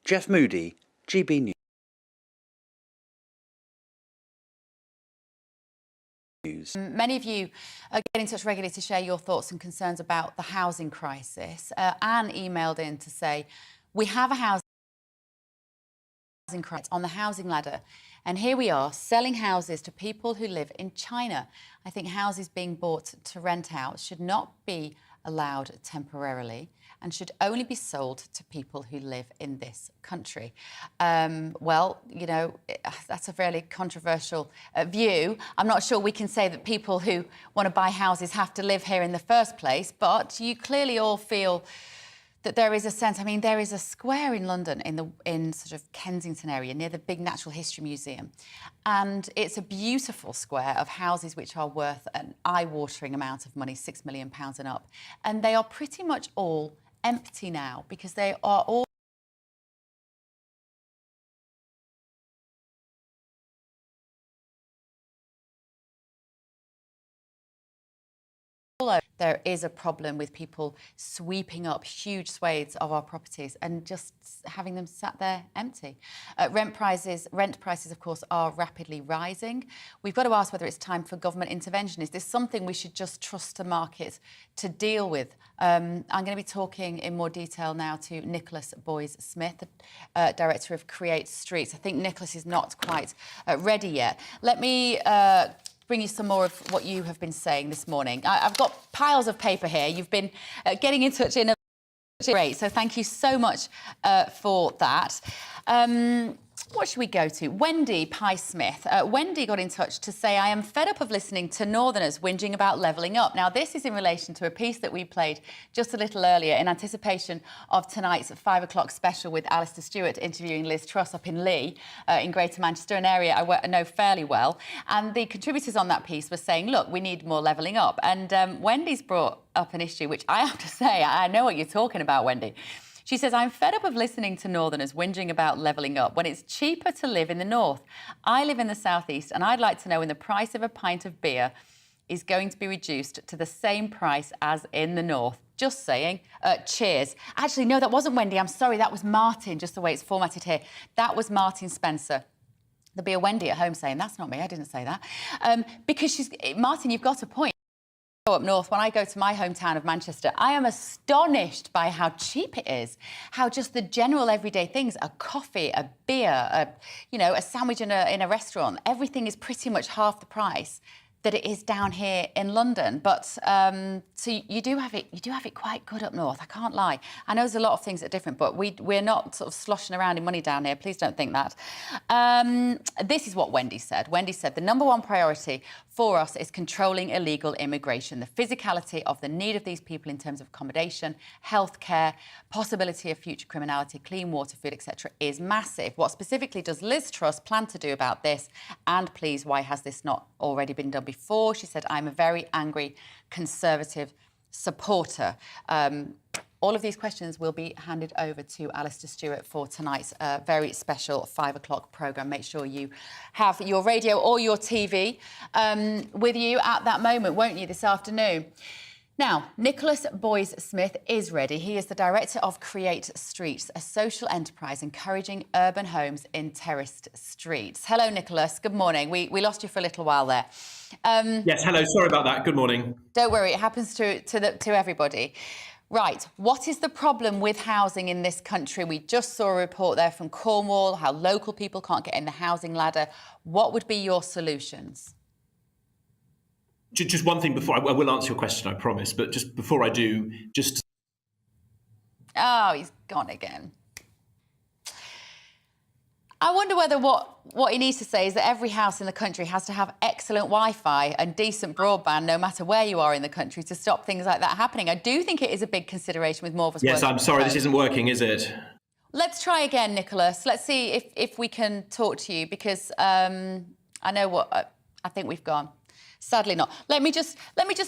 Speaker 12: Jeff Moody, GB News.
Speaker 8: Many of you get in touch regularly to share your thoughts and concerns about the housing crisis. Anne emailed in to say, we have a housing crisis on the housing ladder, and here we are selling houses to people who live in China. I think houses being bought to rent out should not be allowed temporarily and should only be sold to people who live in this country. Well, you know, that's a fairly controversial view. I'm not sure we can say that people who want to buy houses have to live here in the first place, but you clearly all feel that there is a sense. I mean, there is a square in London in sort of Kensington area near the big Natural History Museum, and it's a beautiful square of houses which are worth an eye-watering amount of money, £6 million and up, and they are pretty much all empty now because they are all there is a problem with people sweeping up huge swathes of our properties and just having them sat there empty. Rent prices, of course, are rapidly rising. We've got to ask whether it's time for government intervention. Is this something we should just trust the market to deal with? I'm going to be talking in more detail now to Nicholas Boyce-Smith, the Director of Create Streets. I think Nicholas is not quite ready yet. Let me bring you some more of what you have been saying this morning. I've got piles of paper here. You've been getting in touch in a great, so thank you so much for that. What should we go to? Wendy Pye-Smith. Wendy got in touch to say, I am fed up of listening to Northerners whinging about levelling up. Now, this is in relation to a piece that we played just a little earlier in anticipation of tonight's 5 o'clock special with Alistair Stewart interviewing Liz Truss up in Lee, in Greater Manchester, an area I know fairly well. And the contributors on that piece were saying, look, we need more levelling up. And Wendy's brought up an issue, which I have to say, I know what you're talking about, Wendy. She says, I'm fed up of listening to Northerners whinging about levelling up when it's cheaper to live in the north. I live in the southeast and I'd like to know when the price of a pint of beer is going to be reduced to the same price as in the north. Just saying. Cheers. Actually, no, that wasn't Wendy. I'm sorry, that was Martin, just the way it's formatted here. That was Martin Spencer. There'll be a Wendy at home saying, that's not me, I didn't say that. Because Martin, you've got a point. Up north, when I go to my hometown of Manchester, I am astonished by how cheap it is, how just the general everyday things, a coffee, a beer, a sandwich in a restaurant, everything is pretty much half the price that it is down here in London. But so you do have it quite good up north. I can't lie. I know there's a lot of things that are different, but we're not sort of sloshing around in money down here. Please don't think that. This is what Wendy said. Wendy said the number one priority for us is controlling illegal immigration. The physicality of the need of these people in terms of accommodation, healthcare, possibility of future criminality, clean water, food, etc., is massive. What specifically does Liz Truss plan to do about this? And please, why has this not already been done before? She said, I'm a very angry Conservative supporter. All of these questions will be handed over to Alistair Stewart for tonight's very special 5 o'clock programme. Make sure you have your radio or your TV with you at that moment, won't you, this afternoon? Now, Nicholas Boyce-Smith is ready. He is the director of Create Streets, a social enterprise encouraging urban homes in terraced streets. Hello, Nicholas. Good morning. We lost you for a little while there.
Speaker 13: Yes, hello. Sorry about that. Good morning.
Speaker 8: Don't worry. It happens to everybody. Right, what is the problem with housing in this country? We just saw a report there from Cornwall, how local people can't get in the housing ladder. What would be your solutions?
Speaker 13: Just one thing before, I will answer your question, I promise, but just before I do, just...
Speaker 8: Oh, he's gone again. I wonder whether what he needs to say is that every house in the country has to have excellent Wi-Fi and decent broadband, no matter where you are in the country, to stop things like that happening. I do think it is a big consideration with more of us.
Speaker 13: Yes, I'm sorry, this isn't working, is it?
Speaker 8: Let's try again, Nicholas. Let's see if we can talk to you, because I know what I think we've gone. Sadly not. Let me just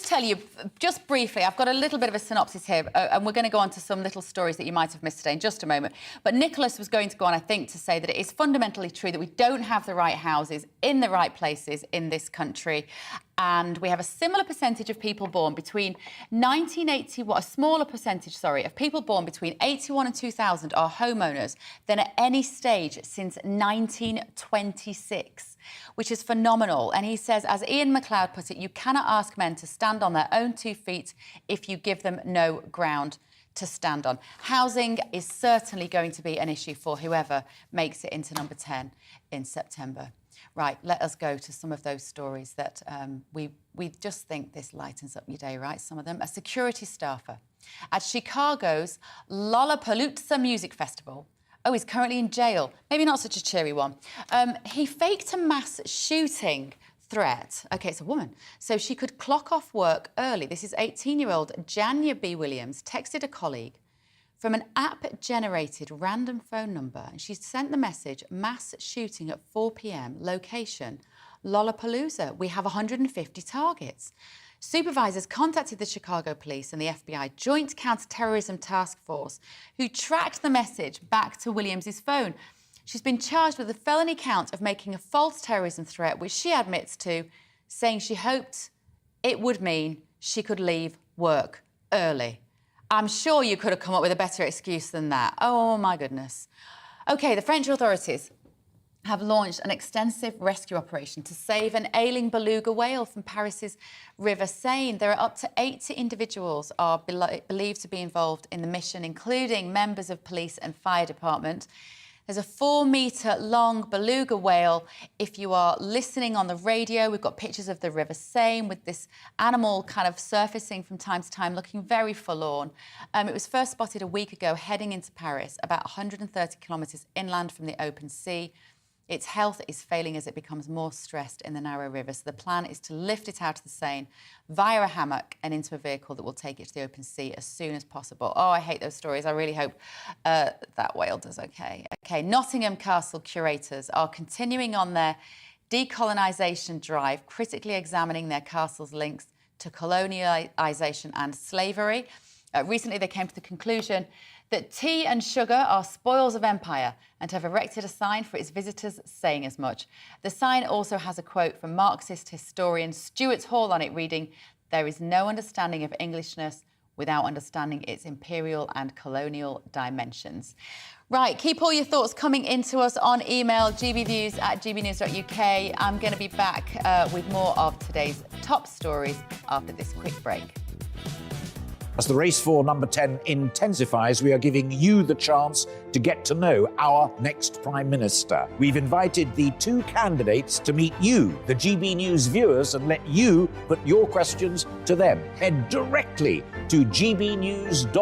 Speaker 8: tell you, just briefly, I've got a little bit of a synopsis here, and we're going to go on to some little stories that you might have missed today in just a moment. But Nicholas was going to go on, I think, to say that it is fundamentally true that we don't have the right houses in the right places in this country. And we have a similar percentage of people born between 1981, a smaller percentage, sorry, of people born between 81 and 2000 are homeowners than at any stage since 1926, which is phenomenal. And he says, as Ian MacLeod put it, you cannot ask men to stand on their own 2 feet if you give them no ground to stand on. Housing is certainly going to be an issue for whoever makes it into number 10 in September. Right, let us go to some of those stories that we just think this lightens up your day, right? Some of them. A security staffer at Chicago's Lollapalooza Music Festival. Oh, he's currently in jail. Maybe not such a cheery one. He faked a mass shooting threat. OK, it's a woman. So she could clock off work early. This is 18-year-old Janya B. Williams texted a colleague from an app-generated random phone number, and she sent the message, mass shooting at 4 p.m, location, Lollapalooza. We have 150 targets. Supervisors contacted the Chicago police and the FBI Joint Counter-Terrorism Task Force, who tracked the message back to Williams' phone. She's been charged with a felony count of making a false terrorism threat, which she admits to, saying she hoped it would mean she could leave work early. I'm sure you could have come up with a better excuse than that. Oh, my goodness. OK, the French authorities have launched an extensive rescue operation to save an ailing beluga whale from Paris's River Seine. There are up to 80 individuals are believed to be involved in the mission, including members of police and fire department. There's a 4-metre-long beluga whale. If you are listening on the radio, we've got pictures of the River Seine with this animal kind of surfacing from time to time, looking very forlorn. It was first spotted a week ago heading into Paris, about 130 kilometres inland from the open sea. Its health is failing as it becomes more stressed in the narrow river. So the plan is to lift it out of the Seine via a hammock and into a vehicle that will take it to the open sea as soon as possible. Oh, I hate those stories. I really hope that whale does OK. OK, Nottingham Castle curators are continuing on their decolonisation drive, critically examining their castle's links to colonialisation and slavery. Recently, they came to the conclusion that tea and sugar are spoils of empire and have erected a sign for its visitors saying as much. The sign also has a quote from Marxist historian Stuart Hall on it reading, "There is no understanding of Englishness without understanding its imperial and colonial dimensions." Right, keep all your thoughts coming into us on email, gbviews@gbnews.uk. I'm going to be back with more of today's top stories after this quick break.
Speaker 15: As the race for number 10 intensifies, we are giving you the chance to get to know our next Prime Minister. We've invited the two candidates to meet you, the GB News viewers, and let you put your questions to them. Head directly to gbnews.uk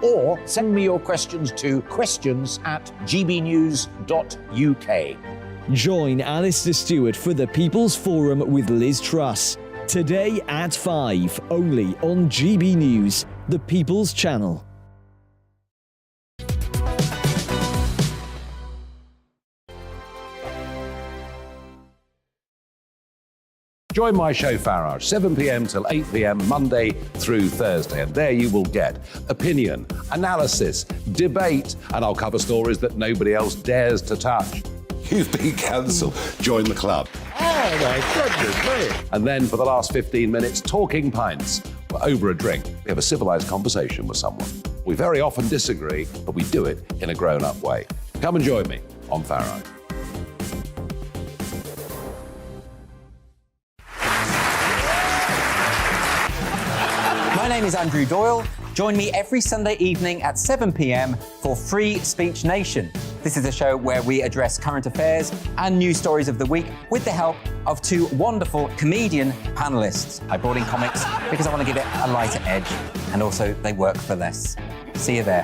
Speaker 15: or send me your questions to questions@gbnews.uk.
Speaker 17: Join Alistair Stewart for the People's Forum with Liz Truss. Today at 5, only on GB News, the People's Channel.
Speaker 1: Join my show Farage, 7 p.m. till 8 p.m. Monday through Thursday. And there you will get opinion, analysis, debate, and I'll cover stories that nobody else dares to touch.
Speaker 3: You've been cancelled. Join the club.
Speaker 1: Oh my goodness me. And then for the last 15 minutes, talking pints. We're over a drink. We have a civilised conversation with someone. We very often disagree, but we do it in a grown-up way. Come and join me on Farage.
Speaker 4: My name is Andrew Doyle. Join me every Sunday evening at 7 p.m. for Free Speech Nation. This is a show where we address current affairs and news stories of the week with the help of two wonderful comedian panellists. I brought in comics because I want to give it a lighter edge, and also they work for less. See you there.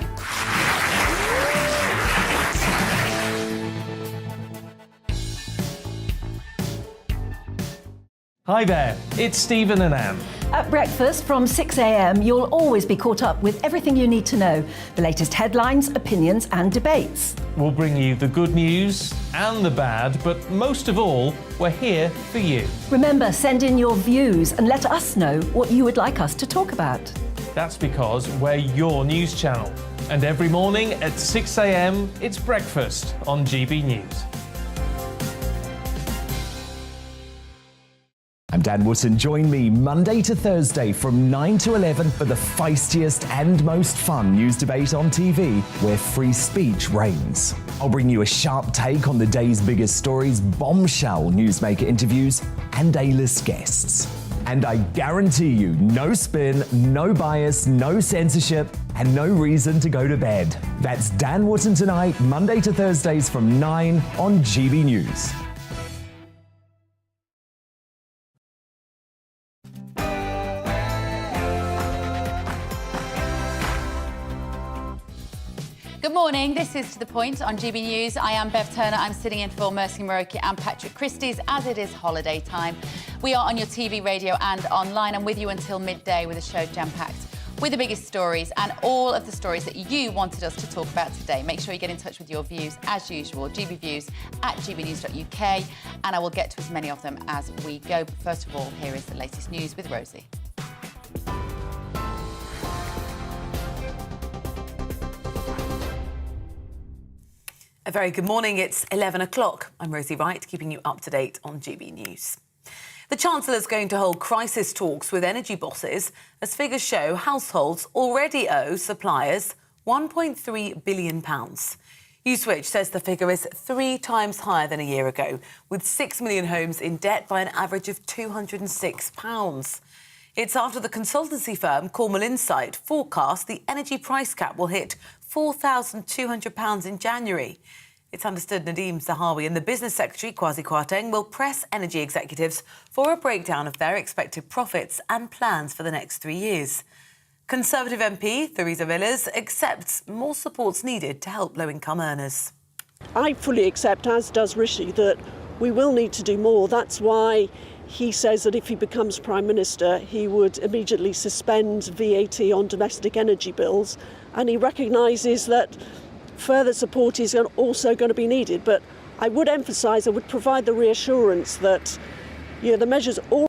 Speaker 5: Hi there, it's Stephen and Anne.
Speaker 6: At breakfast from 6 a.m, you'll always be caught up with everything you need to know, the latest headlines, opinions and debates.
Speaker 5: We'll bring you the good news and the bad, but most of all, we're here for you.
Speaker 6: Remember, send in your views and let us know what you would like us to talk about.
Speaker 5: That's because we're your news channel. And every morning at 6 a.m, it's breakfast on GB News.
Speaker 7: I'm Dan Wootton. Join me Monday to Thursday from 9 to 11 for the feistiest and most fun news debate on TV, where free speech reigns. I'll bring you a sharp take on the day's biggest stories, bombshell newsmaker interviews, and A-list guests. And I guarantee you, no spin, no bias, no censorship, and no reason to go to bed. That's Dan Wootton tonight, Monday to Thursdays from 9 on GB News.
Speaker 8: Good morning, this is To The Point on GB News. I am Bev Turner. I'm sitting in for Mercy Moroki and Patrick Christie's as it is holiday time. We are on your TV, radio and online and with you until midday with a show jam-packed with the biggest stories and all of the stories that you wanted us to talk about today. Make sure you get in touch with your views as usual, gbviews@gbnews.uk, and I will get to as many of them as we go. But first of all, here is the latest news with Rosie.
Speaker 9: A very good morning. It's 11 o'clock. I'm Rosie Wright, keeping you up to date on GB News. The Chancellor's going to hold crisis talks with energy bosses as figures show households already owe suppliers £1.3 billion. Uswitch says the figure is 3 times higher than a year ago, with 6 million homes in debt by an average of £206. It's after the consultancy firm Cornwall Insight forecast the energy price cap will hit £4,200 in January. It's understood Nadeem Zahawi and the Business Secretary, Kwasi Kwarteng, will press energy executives for a breakdown of their expected profits and plans for the next 3 years. Conservative MP Theresa Villas accepts more support's needed to help low-income earners.
Speaker 19: I fully accept, as does Rishi, that we will need to do more. That's why he says that if he becomes Prime Minister, he would immediately suspend VAT on domestic energy bills, and he recognises that further support is also going to be needed. But I would emphasise, I would provide the reassurance that the measures all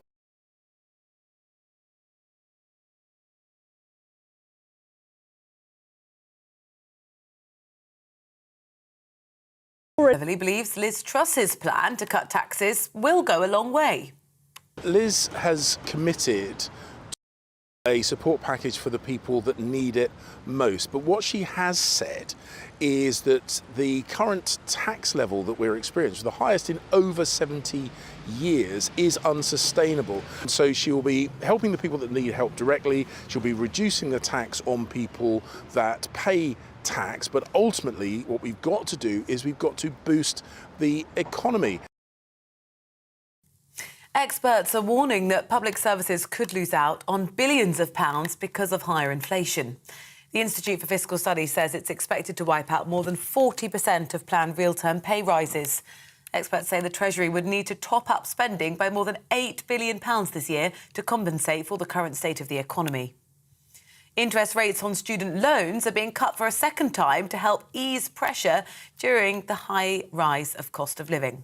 Speaker 9: Beverly believes Liz Truss's plan to cut taxes will go a long way.
Speaker 24: Liz has committed
Speaker 2: A support package for the people that need it most. But what she has said is that the current tax level that we're experiencing, the highest in over 70 years, is unsustainable. So she will be helping the people that need help directly. She'll be reducing the tax on people that pay tax. But ultimately, what we've got to do is we've got to boost the economy.
Speaker 9: Experts are warning that public services could lose out on billions of pounds because of higher inflation. The Institute for Fiscal Studies says it's expected to wipe out more than 40% of planned real-term pay rises. Experts say the Treasury would need to top up spending by more than £8 billion this year to compensate for the current state of the economy. Interest rates on student loans are being cut for a second time to help ease pressure during the high rise of cost of living.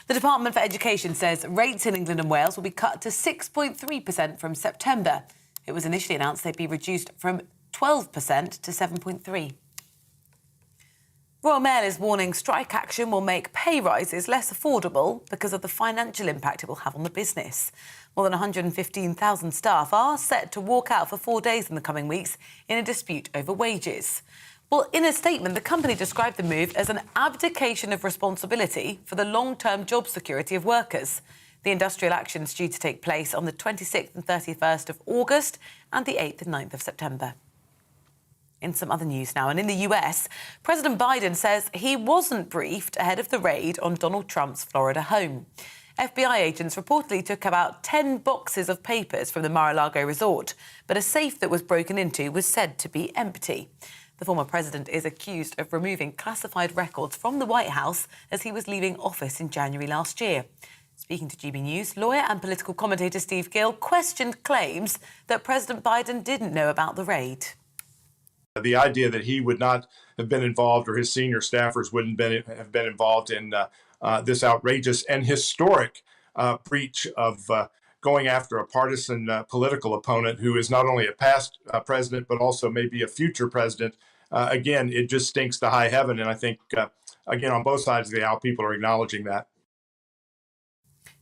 Speaker 9: The Department for Education says rates in England and Wales will be cut to 6.3% from September. It was initially announced they'd be reduced from 12% to 7.3%. Royal Mail is warning strike action will make pay rises less affordable because of the financial impact it will have on the business. More than 115,000 staff are set to walk out for 4 days in the coming weeks in a dispute over wages. Well, in a statement, the company described the move as an abdication of responsibility for the long-term job security of workers. The industrial action is due to take place on the 26th and 31st of August and the 8th and 9th of September. In some other news now, and in the US, President Biden says he wasn't briefed ahead of the raid on Donald Trump's Florida home. FBI agents reportedly took about 10 boxes of papers from the Mar-a-Lago resort, but a safe that was broken into was said to be empty. The former president is accused of removing classified records from the White House as he was leaving office in January last year. Speaking to GB News, lawyer and political commentator Steve Gill questioned claims that President Biden didn't know about the raid.
Speaker 20: The idea that he would not have been involved or his senior staffers wouldn't have been involved in this outrageous and historic breach of going after a partisan political opponent who is not only a past president but also maybe a future president. Again, it just stinks to high heaven. And I think, again, on both sides of the aisle, people are acknowledging that.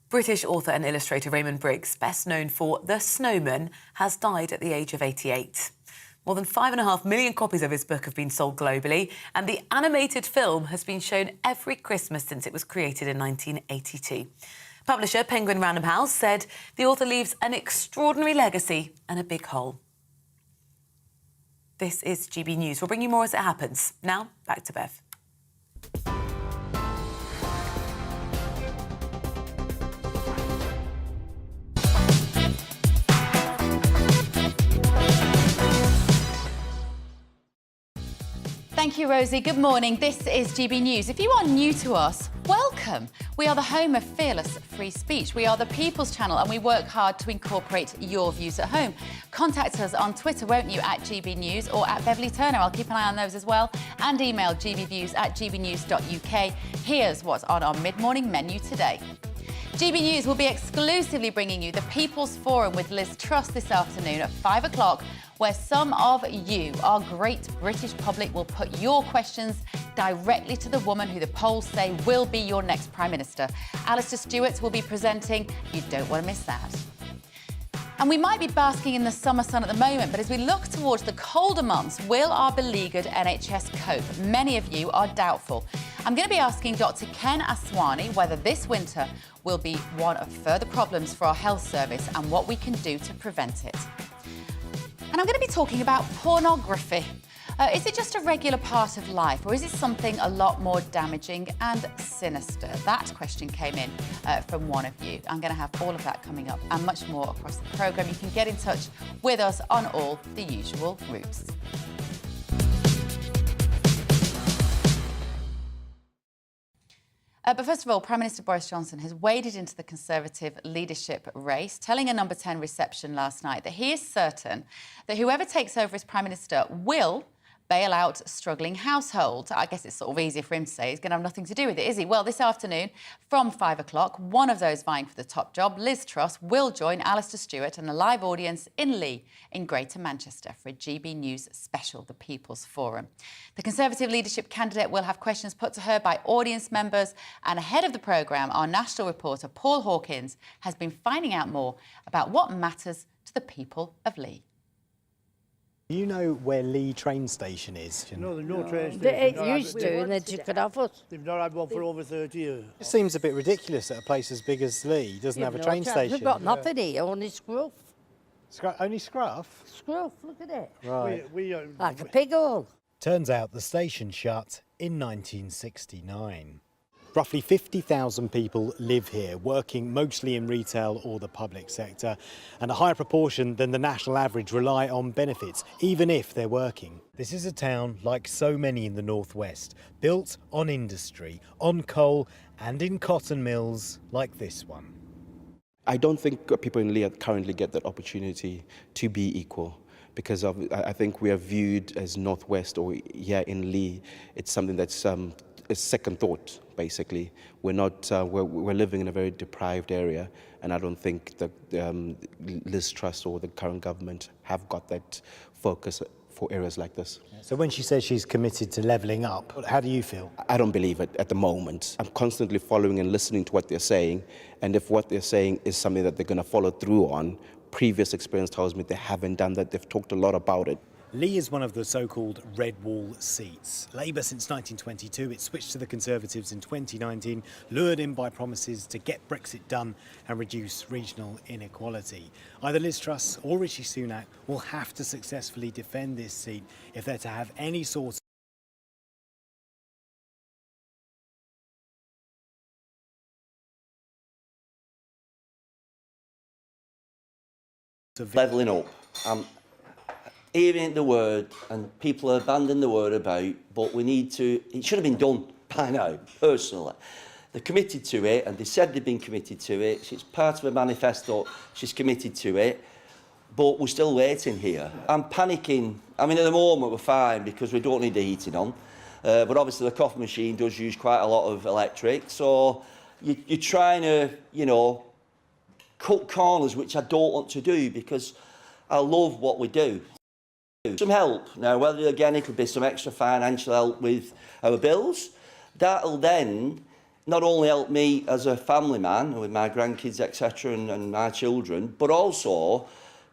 Speaker 9: British author and illustrator Raymond Briggs, best known for The Snowman, has died at the age of 88. More than 5.5 million copies of his book have been sold globally, and the animated film has been shown every Christmas since it was created in 1982. Publisher Penguin Random House said the author leaves an extraordinary legacy and a big hole. This is GB News. We'll bring you more as it happens. Now, back to Bev.
Speaker 8: Thank you, Rosie. Good morning. This is GB News. If you are new to us, welcome. We are the home of fearless free speech. We are the People's Channel, and we work hard to incorporate your views at home. Contact us on Twitter, won't you, at GB News or at Beverly Turner. I'll keep an eye on those as well. And email gbviews@gbnews.uk. Here's what's on our mid-morning menu today. GB News will be exclusively bringing you the People's Forum with Liz Truss this afternoon at 5 o'clock, where some of you, our great British public, will put your questions directly to the woman who the polls say will be your next Prime Minister. Alistair Stewart will be presenting. You don't want to miss that. And we might be basking in the summer sun at the moment, but as we look towards the colder months, will our beleaguered NHS cope? Many of you are doubtful. I'm going to be asking Dr. Ken Aswani whether this winter will be one of further problems for our health service and what we can do to prevent it. And I'm going to be talking about pornography. Is it just a regular part of life, or is it something a lot more damaging and sinister? That question came in from one of you. I'm going to have all of that coming up and much more across the programme. You can get in touch with us on all the usual routes. But first of all, Prime Minister Boris Johnson has waded into the Conservative leadership race, telling a Number 10 reception last night that he is certain that whoever takes over as Prime Minister will bail out struggling households. I guess it's sort of easier for him to say he's going to have nothing to do with it, is he? Well, this afternoon from 5 o'clock, one of those vying for the top job, Liz Truss, will join Alistair Stewart and a live audience in Lee in Greater Manchester for a GB News special, the People's Forum. The Conservative leadership candidate will have questions put to her by audience members, and ahead of the programme, our national reporter Paul Hawkins has been finding out more about what matters to the people of Lee.
Speaker 10: You know where Lee train station is?
Speaker 21: No, there's no train station.
Speaker 22: It used to, and they took it off us.
Speaker 21: They've not had one for over 30 years.
Speaker 10: It seems a bit ridiculous that a place as big as Lee doesn't have a train station.
Speaker 22: We've got nothing here, only scruff.
Speaker 10: Only scruff?
Speaker 22: Scruff, look at it.
Speaker 10: Right.
Speaker 22: Like a pig hole.
Speaker 10: Turns out the station shut in 1969. Roughly 50,000 people live here, working mostly in retail or the public sector, and a higher proportion than the national average rely on benefits, even if they're working. This is a town, like so many in the northwest, built on industry, on coal and in cotton mills like this one.
Speaker 24: I don't think people in Lee currently get that opportunity to be equal, because I think we are viewed as northwest, or here in Lee, it's something that's a second thought, basically. We're not, we're living in a very deprived area, and I don't think that Liz Truss or the current government have got that focus for areas like this.
Speaker 10: So when she says she's committed to levelling up, how do you feel?
Speaker 24: I don't believe it at the moment. I'm constantly following and listening to what they're saying, and if what they're saying is something that they're going to follow through on, previous experience tells me they haven't done that. They've talked a lot about it.
Speaker 10: Lee is one of the so-called red wall seats. Labour since 1922, it switched to the Conservatives in 2019, lured in by promises to get Brexit done and reduce regional inequality. Either Liz Truss or Rishi Sunak will have to successfully defend this seat if they're to have any sort of...
Speaker 25: Levelling up. Hearing the word, and people are banding the word about, but we need to, it should have been done by now, personally. They're committed to it, and they said they've been committed to it. It's part of a manifesto, she's committed to it, but we're still waiting here. I'm panicking. I mean, at the moment we're fine because we don't need the heating on, but obviously the coffee machine does use quite a lot of electric, so you're trying to, you know, cut corners, which I don't want to do because I love what we do. Some help. Now, whether again it'll be some extra financial help with our bills, that'll then not only help me as a family man with my grandkids, etc., and my children, but also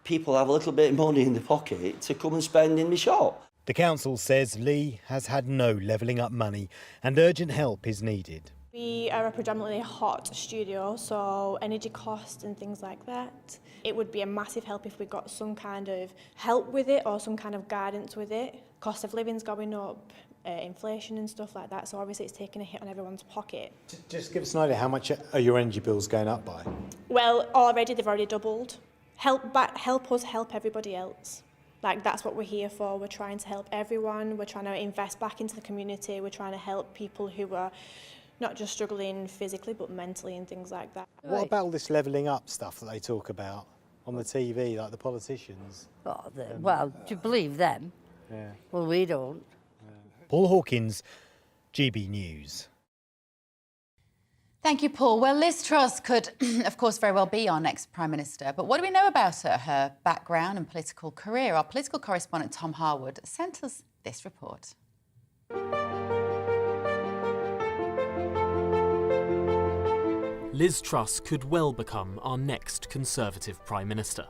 Speaker 25: people have a little bit of money in the pocket to come and spend in the shop.
Speaker 10: The council says Lee has had no levelling up money and urgent help is needed.
Speaker 18: We are a predominantly hot studio, so energy costs and things like that. It would be a massive help if we got some kind of help with it or some kind of guidance with it. Cost of living's going up, inflation and stuff like that, so obviously it's taking a hit on everyone's pocket.
Speaker 10: Just give us an idea, how much are your energy bills going up by?
Speaker 18: Well, they've already doubled. Help us help everybody else. Like, that's what we're here for. We're trying to help everyone. We're trying to invest back into the community. We're trying to help people who are not just struggling physically, but mentally and things like that.
Speaker 10: What about all this levelling up stuff that they talk about on the TV, like the politicians?
Speaker 22: Well, do you believe them?
Speaker 10: Yeah.
Speaker 22: Well, we don't.
Speaker 10: Paul Hawkins, GB News.
Speaker 8: Thank you, Paul. Well, Liz Truss could, of course, very well be our next Prime Minister. But what do we know about her background and political career? Our political correspondent, Tom Harwood, sent us this report.
Speaker 26: Liz Truss could well become our next Conservative Prime Minister.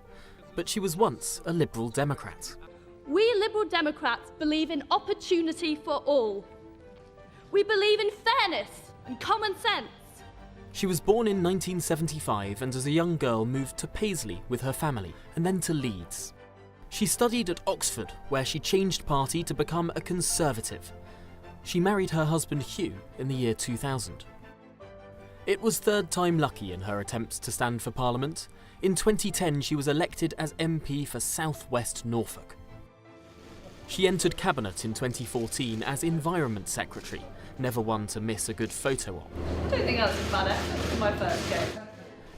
Speaker 26: But she was once a Liberal Democrat.
Speaker 27: We Liberal Democrats believe in opportunity for all. We believe in fairness and common sense.
Speaker 26: She was born in 1975 and as a young girl moved to Paisley with her family and then to Leeds. She studied at Oxford, where she changed party to become a Conservative. She married her husband Hugh in the year 2000. It was third time lucky in her attempts to stand for Parliament. In 2010 she was elected as MP for South West Norfolk. She entered Cabinet in 2014 as Environment Secretary, never one to miss a good photo op.
Speaker 27: I don't think that's a bad effort for my first go.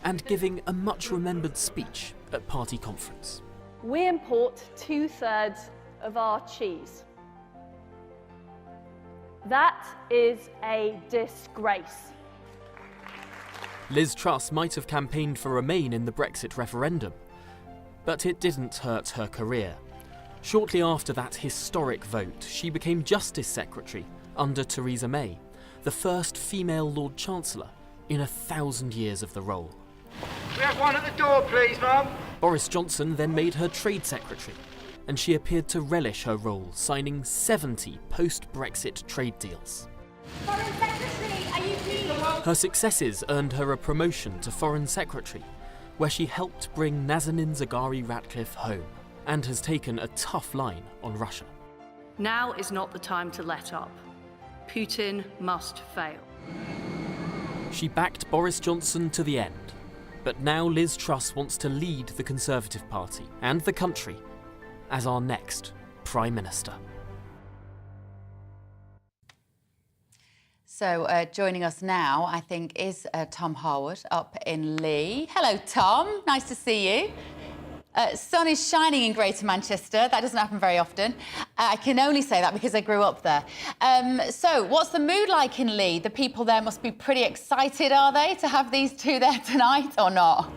Speaker 26: And giving a much-remembered speech at party conference.
Speaker 27: We import 2/3 of our cheese. That is a disgrace.
Speaker 26: Liz Truss might have campaigned for Remain in the Brexit referendum, but it didn't hurt her career. Shortly after that historic vote, she became Justice Secretary under Theresa May, the first female Lord Chancellor in 1,000 years of the role.
Speaker 28: We have one at the door, please, Mum.
Speaker 26: Boris Johnson then made her Trade Secretary, and she appeared to relish her role, signing 70 post-Brexit trade deals.
Speaker 27: Foreign Secretary, are you pleased?
Speaker 26: Her successes earned her a promotion to Foreign Secretary, where she helped bring Nazanin Zaghari-Ratcliffe home, and has taken a tough line on Russia.
Speaker 11: Now is not the time to let up. Putin must fail.
Speaker 26: She backed Boris Johnson to the end, but now Liz Truss wants to lead the Conservative Party and the country as our next Prime Minister.
Speaker 8: So joining us now, I think, is Tom Harwood up in Lee. Hello, Tom. Nice to see you. Sun is shining in Greater Manchester. That doesn't happen very often. I can only say that because I grew up there. So what's the mood like in Lee? The people there must be pretty excited, are they, to have these two there tonight, or not?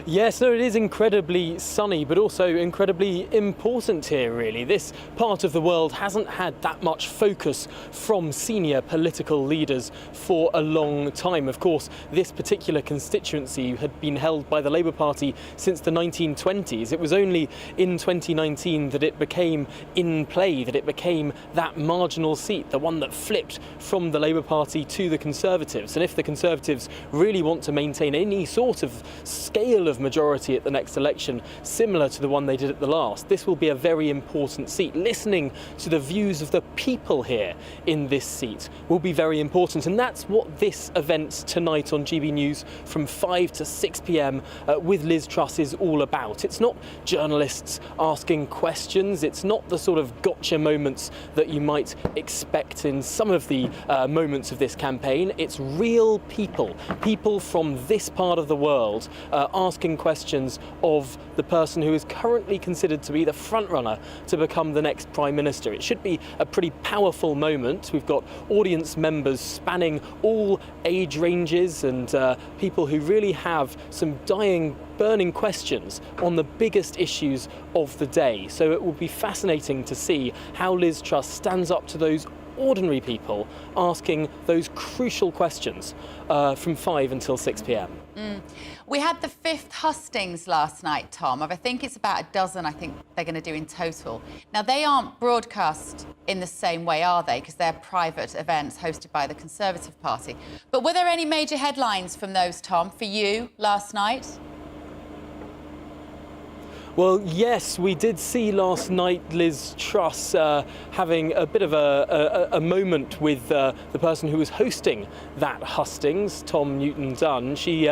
Speaker 12: Yes, no, it is incredibly sunny, but also incredibly important here, really. This part of the world hasn't had that much focus from senior political leaders for a long time. Of course, this particular constituency had been held by the Labour Party since the 1920s. It was only in 2019 that it became in play, that it became that marginal seat, the one that flipped from the Labour Party to the Conservatives. And if the Conservatives really want to maintain any sort of scale of majority at the next election, similar to the one they did at the last, this will be a very important seat. Listening to the views of the people here in this seat will be very important, and that's what this event tonight on GB News from 5 to 6 p.m. With Liz Truss is all about. It's not journalists asking questions, it's not the sort of gotcha moments that you might expect in some of the moments of this campaign. It's real people from this part of the world asking questions of the person who is currently considered to be the front-runner to become the next Prime Minister. It should be a pretty powerful moment. We've got audience members spanning all age ranges and people who really have some burning questions on the biggest issues of the day. So it will be fascinating to see how Liz Truss stands up to those ordinary people asking those crucial questions from 5 until 6 p.m.
Speaker 8: We had the 5th hustings last night, Tom. I think it's about a dozen, I think they're going to do in total. Now, they aren't broadcast in the same way, are they? Because they're private events hosted by the Conservative Party. But were there any major headlines from those, Tom, for you last night?
Speaker 12: Well, yes, we did see last night Liz Truss having a bit of a moment with the person who was hosting that hustings, Tom Newton-Dunn. She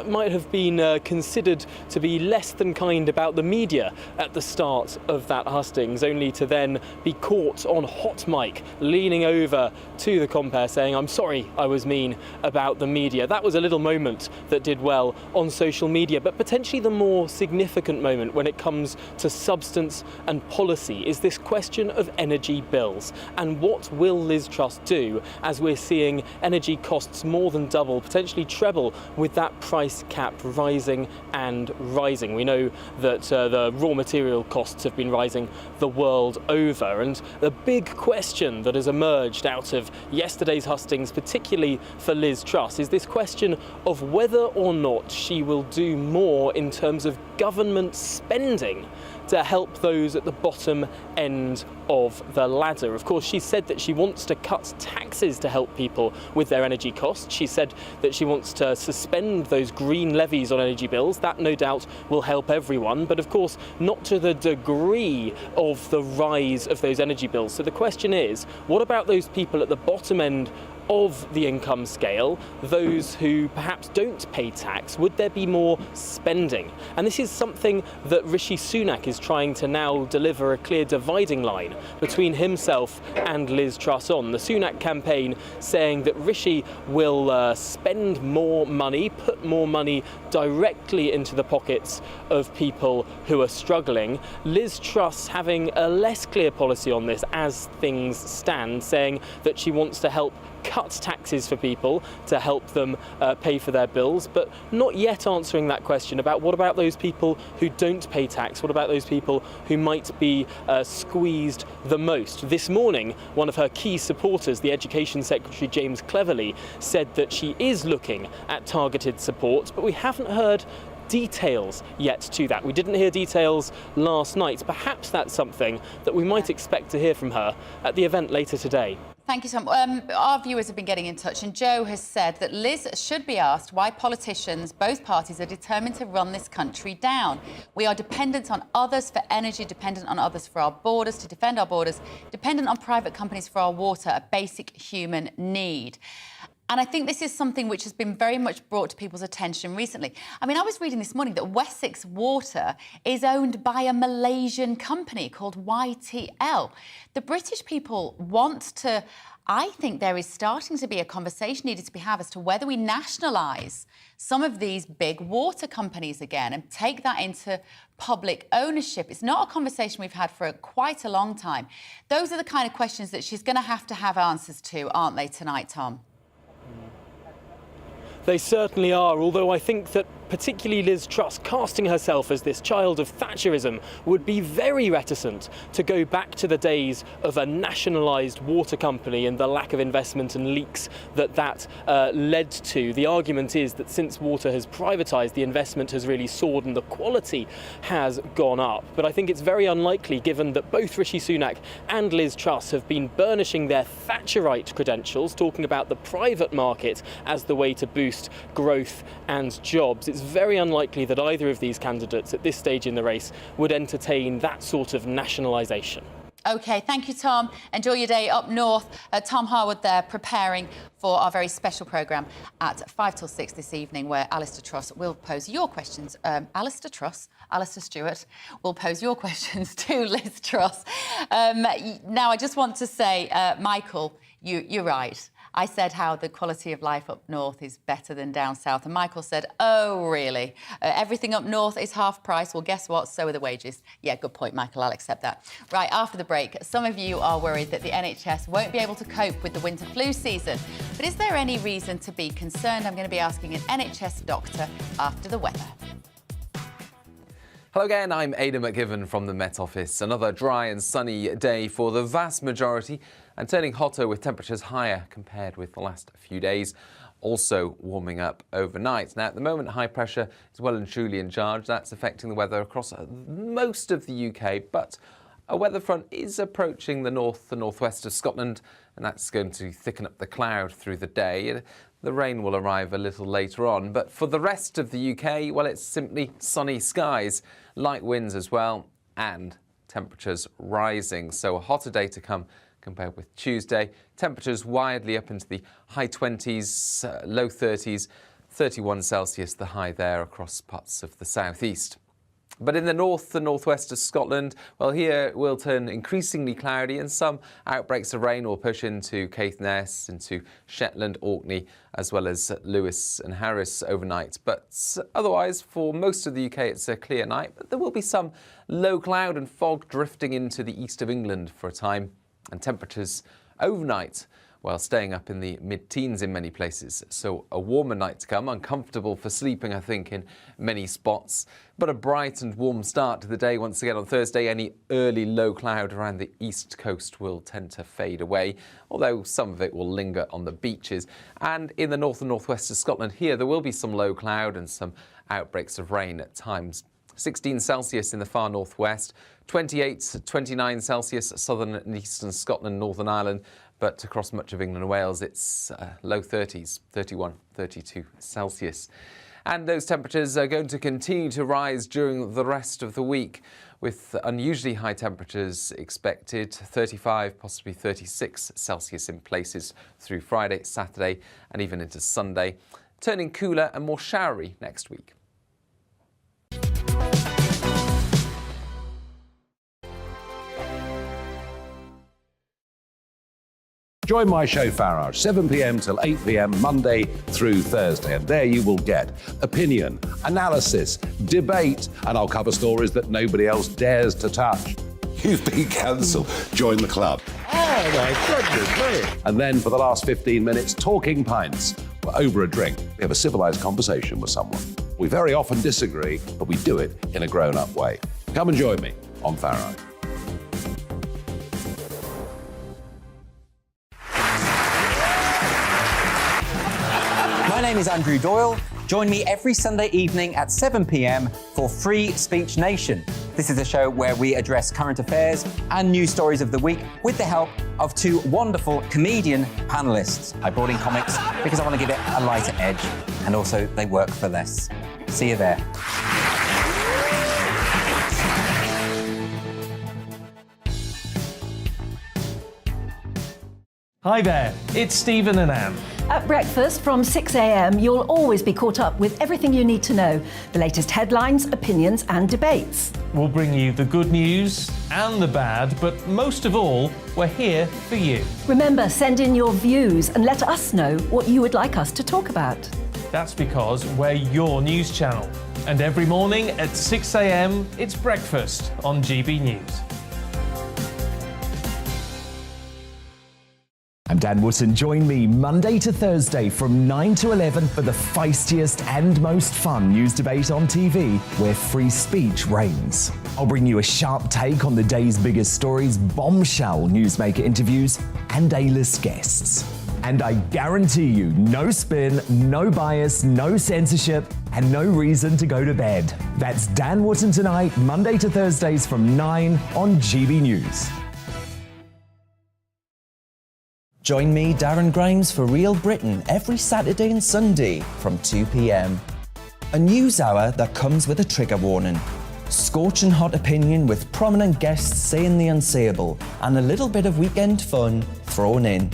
Speaker 12: might have been considered to be less than kind about the media at the start of that hustings, only to then be caught on hot mic, leaning over to the compere saying, "I'm sorry I was mean about the media." That was a little moment that did well on social media, but potentially the more significant moment when it comes to substance and policy is this question of energy bills. And what will Liz Truss do as we're seeing energy costs more than double, potentially treble, with that price cap rising and rising? We know that the raw material costs have been rising the world over, and the big question that has emerged out of yesterday's hustings, particularly for Liz Truss, is this question of whether or not she will do more in terms of government spending to help those at the bottom end of the ladder. Of course, she said that she wants to cut taxes to help people with their energy costs. She said that she wants to suspend those green levies on energy bills. That no doubt will help everyone, but of course not to the degree of the rise of those energy bills. So the question is, what about those people at the bottom end of the income scale, those who perhaps don't pay tax? Would there be more spending? And this is something that Rishi Sunak is trying to now deliver a clear dividing line between himself and Liz Truss on. The Sunak campaign saying that Rishi will spend more money, put more money directly into the pockets of people who are struggling. Liz Truss having a less clear policy on this as things stand, saying that she wants to help cut taxes for people to help them pay for their bills, but not yet answering that question about what about those people who don't pay tax, what about those people who might be squeezed the most. This morning, one of her key supporters, the Education Secretary James Cleverly, said that she is looking at targeted support, but we haven't heard details yet to that. We didn't hear details last night. Perhaps that's something that we might expect to hear from her at the event later today.
Speaker 8: Thank you, Tom. Our viewers have been getting in touch, and Joe has said that Liz should be asked why politicians, both parties, are determined to run this country down. We are dependent on others for energy, dependent on others for our borders, to defend our borders, dependent on private companies for our water, a basic human need. And I think this is something which has been very much brought to people's attention recently. I mean, I was reading this morning that Wessex Water is owned by a Malaysian company called YTL. The British people want to... I think there is starting to be a conversation needed to be had as to whether we nationalise some of these big water companies again and take that into public ownership. It's not a conversation we've had for quite a long time. Those are the kind of questions that she's going to have answers to, aren't they, tonight, Tom?
Speaker 12: They certainly are, although I think that particularly Liz Truss, casting herself as this child of Thatcherism, would be very reticent to go back to the days of a nationalised water company and the lack of investment and leaks that led to. The argument is that since water has privatised, the investment has really soared and the quality has gone up. But I think it's very unlikely, given that both Rishi Sunak and Liz Truss have been burnishing their Thatcherite credentials, talking about the private market as the way to boost growth and jobs. It's very unlikely that either of these candidates at this stage in the race would entertain that sort of nationalisation.
Speaker 8: OK, thank you, Tom. Enjoy your day up north. Tom Harwood there preparing for our very special programme at 5 till 6 this evening, where Alistair Truss will pose your questions. Alistair Stewart will pose your questions to Liz Truss. Now, I just want to say, Michael, you're right. I said how the quality of life up north is better than down south. And Michael said, oh, really? Everything up north is half price. Well, guess what? So are the wages. Yeah, good point, Michael. I'll accept that. Right, after the break, some of you are worried that the NHS won't be able to cope with the winter flu season. But is there any reason to be concerned? I'm going to be asking an NHS doctor after the weather.
Speaker 3: Hello again, I'm Aidan McGivern from the Met Office. Another dry and sunny day for the vast majority, and turning hotter with temperatures higher compared with the last few days. Also warming up overnight. Now, at the moment, high pressure is well and truly in charge. That's affecting the weather across most of the UK, but a weather front is approaching the northwest of Scotland, and that's going to thicken up the cloud through the day. The rain will arrive a little later on, but for the rest of the UK, well, it's simply sunny skies, light winds as well, and temperatures rising. So a hotter day to come compared with Tuesday. Temperatures widely up into the high 20s, low 30s, 31 Celsius, the high there across parts of the southeast. But in the north and northwest of Scotland, well, here it will turn increasingly cloudy and some outbreaks of rain will push into Caithness, into Shetland, Orkney, as well as Lewis and Harris overnight. But otherwise, for most of the UK, it's a clear night. But there will be some low cloud and fog drifting into the east of England for a time. And temperatures overnight, well, staying up in the mid-teens in many places. So a warmer night to come, uncomfortable for sleeping, I think, in many spots. But a bright and warm start to the day once again on Thursday. Any early low cloud around the east coast will tend to fade away, although some of it will linger on the beaches. And in the north and northwest of Scotland here, there will be some low cloud and some outbreaks of rain at times. 16 Celsius in the far northwest, 28 to 29 Celsius southern and eastern Scotland, Northern Ireland, but across much of England and Wales it's low 30s, 31, 32 Celsius. And those temperatures are going to continue to rise during the rest of the week, with unusually high temperatures expected, 35, possibly 36 Celsius in places through Friday, Saturday and even into Sunday, turning cooler and more showery next week.
Speaker 1: Join my show Farage, 7 p.m. till 8 p.m. Monday through Thursday. And there you will get opinion, analysis, debate, and I'll cover stories that nobody else dares to touch. You've been cancelled. Join the club. Oh, my goodness me. And then for the last 15 minutes, talking pints. We're over a drink. We have a civilised conversation with someone. We very often disagree, but we do it in a grown-up way. Come and join me on Farage.
Speaker 4: My name is Andrew Doyle. Join me every Sunday evening at 7 p.m. for Free Speech Nation. This is a show where we address current affairs and news stories of the week with the help of two wonderful comedian panellists. I brought in comics because I want to give it a lighter edge, and also they work for less. See you there.
Speaker 5: Hi there, it's Stephen and Anne.
Speaker 6: At breakfast from 6 a.m, you'll always be caught up with everything you need to know, the latest headlines, opinions and debates.
Speaker 5: We'll bring you the good news and the bad, but most of all, we're here for you.
Speaker 6: Remember, send in your views and let us know what you would like us to talk about.
Speaker 5: That's because we're your news channel. And every morning at 6 a.m, it's breakfast on GB News.
Speaker 7: I'm Dan Wootton. Join me Monday to Thursday from 9 to 11 for the feistiest and most fun news debate on TV, where free speech reigns. I'll bring you a sharp take on the day's biggest stories, bombshell newsmaker interviews, and A-list guests. And I guarantee you, no spin, no bias, no censorship, and no reason to go to bed. That's Dan Wootton Tonight, Monday to Thursdays from 9 on GB News.
Speaker 13: Join me, Darren Grimes, for Real Britain every Saturday and Sunday from 2 p.m. A news hour that comes with a trigger warning. Scorching hot opinion with prominent guests saying the unsayable and a little bit of weekend fun thrown in.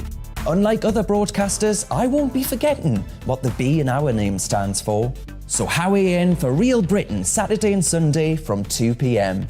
Speaker 13: Unlike other broadcasters, I won't be forgetting what the B in our name stands for. So howie in for Real Britain Saturday and Sunday from 2 p.m.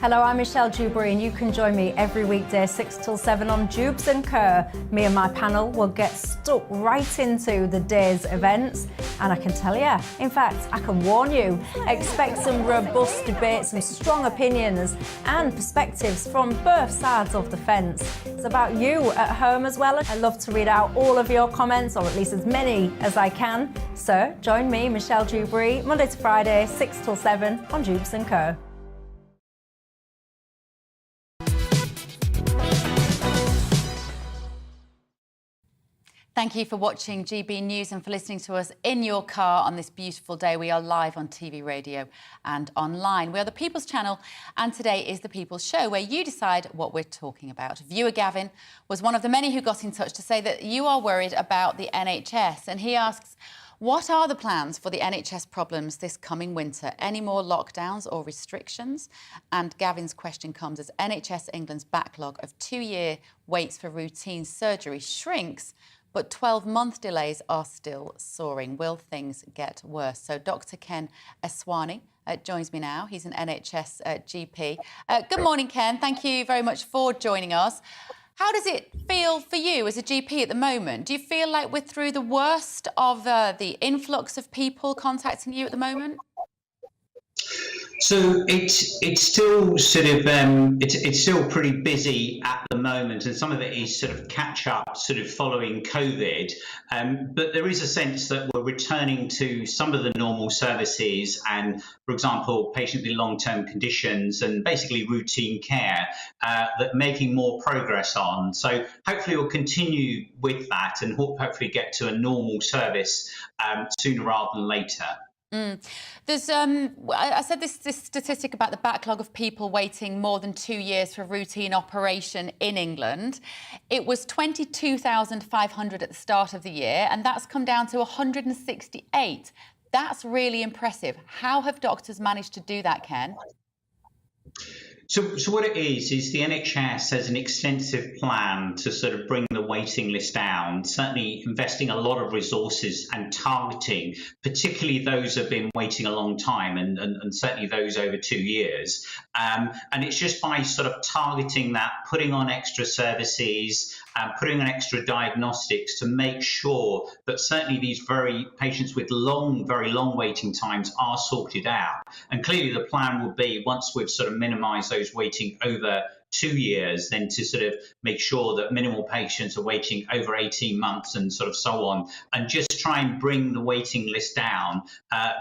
Speaker 6: Hello, I'm Michelle Dewberry and you can join me every weekday 6 till 7 on Jubes and Kerr. Me and my panel will get stuck right into the day's events, and I can tell you, in fact, I can warn you, expect some robust debates, some strong opinions and perspectives from both sides of the fence. It's about you at home as well. I love to read out all of your comments, or at least as many as I can. So join me, Michelle Dewberry, Monday to Friday, 6 till 7 on Jubes and Kerr.
Speaker 8: Thank you for watching GB News and for listening to us in your car on this beautiful day. We are live on TV, radio and online. We are the People's Channel, and today is the People's Show, where you decide what we're talking about. Viewer Gavin was one of the many who got in touch to say that you are worried about the NHS, and he asks, what are the plans for the NHS problems this coming winter? Any more lockdowns or restrictions? And Gavin's question comes as NHS England's backlog of 2-year waits for routine surgery shrinks, but 12-month delays are still soaring. Will things get worse? So Dr. Ken Eswani joins me now. He's an NHS GP. Good morning, Ken. Thank you very much for joining us. How does it feel for you as a GP at the moment? Do you feel like we're through the worst of the influx of people contacting you at the moment?
Speaker 14: So it's still sort of it's still pretty busy at the moment, and some of it is sort of catch up, sort of following COVID. But there is a sense that we're returning to some of the normal services, and for example, patients with long-term conditions and basically routine care that making more progress on. So hopefully we'll continue with that and hopefully get to a normal service sooner rather than later.
Speaker 8: There's, I said this statistic about the backlog of people waiting more than 2 years for routine operation in England. It was 22,500 at the start of the year, and that's come down to 168. That's really impressive. How have doctors managed to do that, Ken?
Speaker 14: So what it is the NHS has an extensive plan to sort of bring the waiting list down, certainly investing a lot of resources and targeting, particularly those who have been waiting a long time and certainly those over 2 years. And it's just by sort of targeting that, putting on extra services, putting on extra diagnostics to make sure that certainly these patients with very long waiting times are sorted out. And clearly the plan will be, once we've sort of minimised those waiting over 2 years, then to sort of make sure that minimal patients are waiting over 18 months and sort of so on, and just try and bring the waiting list down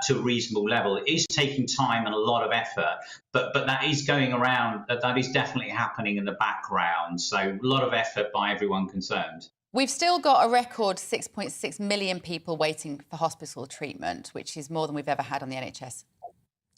Speaker 14: to a reasonable level. It is taking time and a lot of effort, but that is going around, that is definitely happening in the background. So a lot of effort by everyone concerned.
Speaker 8: We've still got a record 6.6 million people waiting for hospital treatment, which is more than we've ever had on the NHS.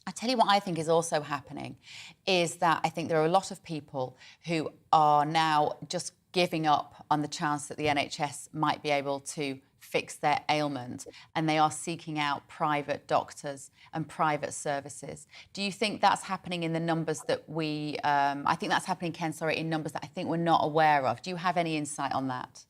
Speaker 8: I tell you what I think is also happening is that I think there are a lot of people who are now just giving up on the chance that the NHS might be able to fix their ailment, and they are seeking out private doctors and private services. Do you think that's happening in the numbers that we... I think that's happening, Ken, sorry, in numbers that I think we're not aware of. Do you have any insight on that?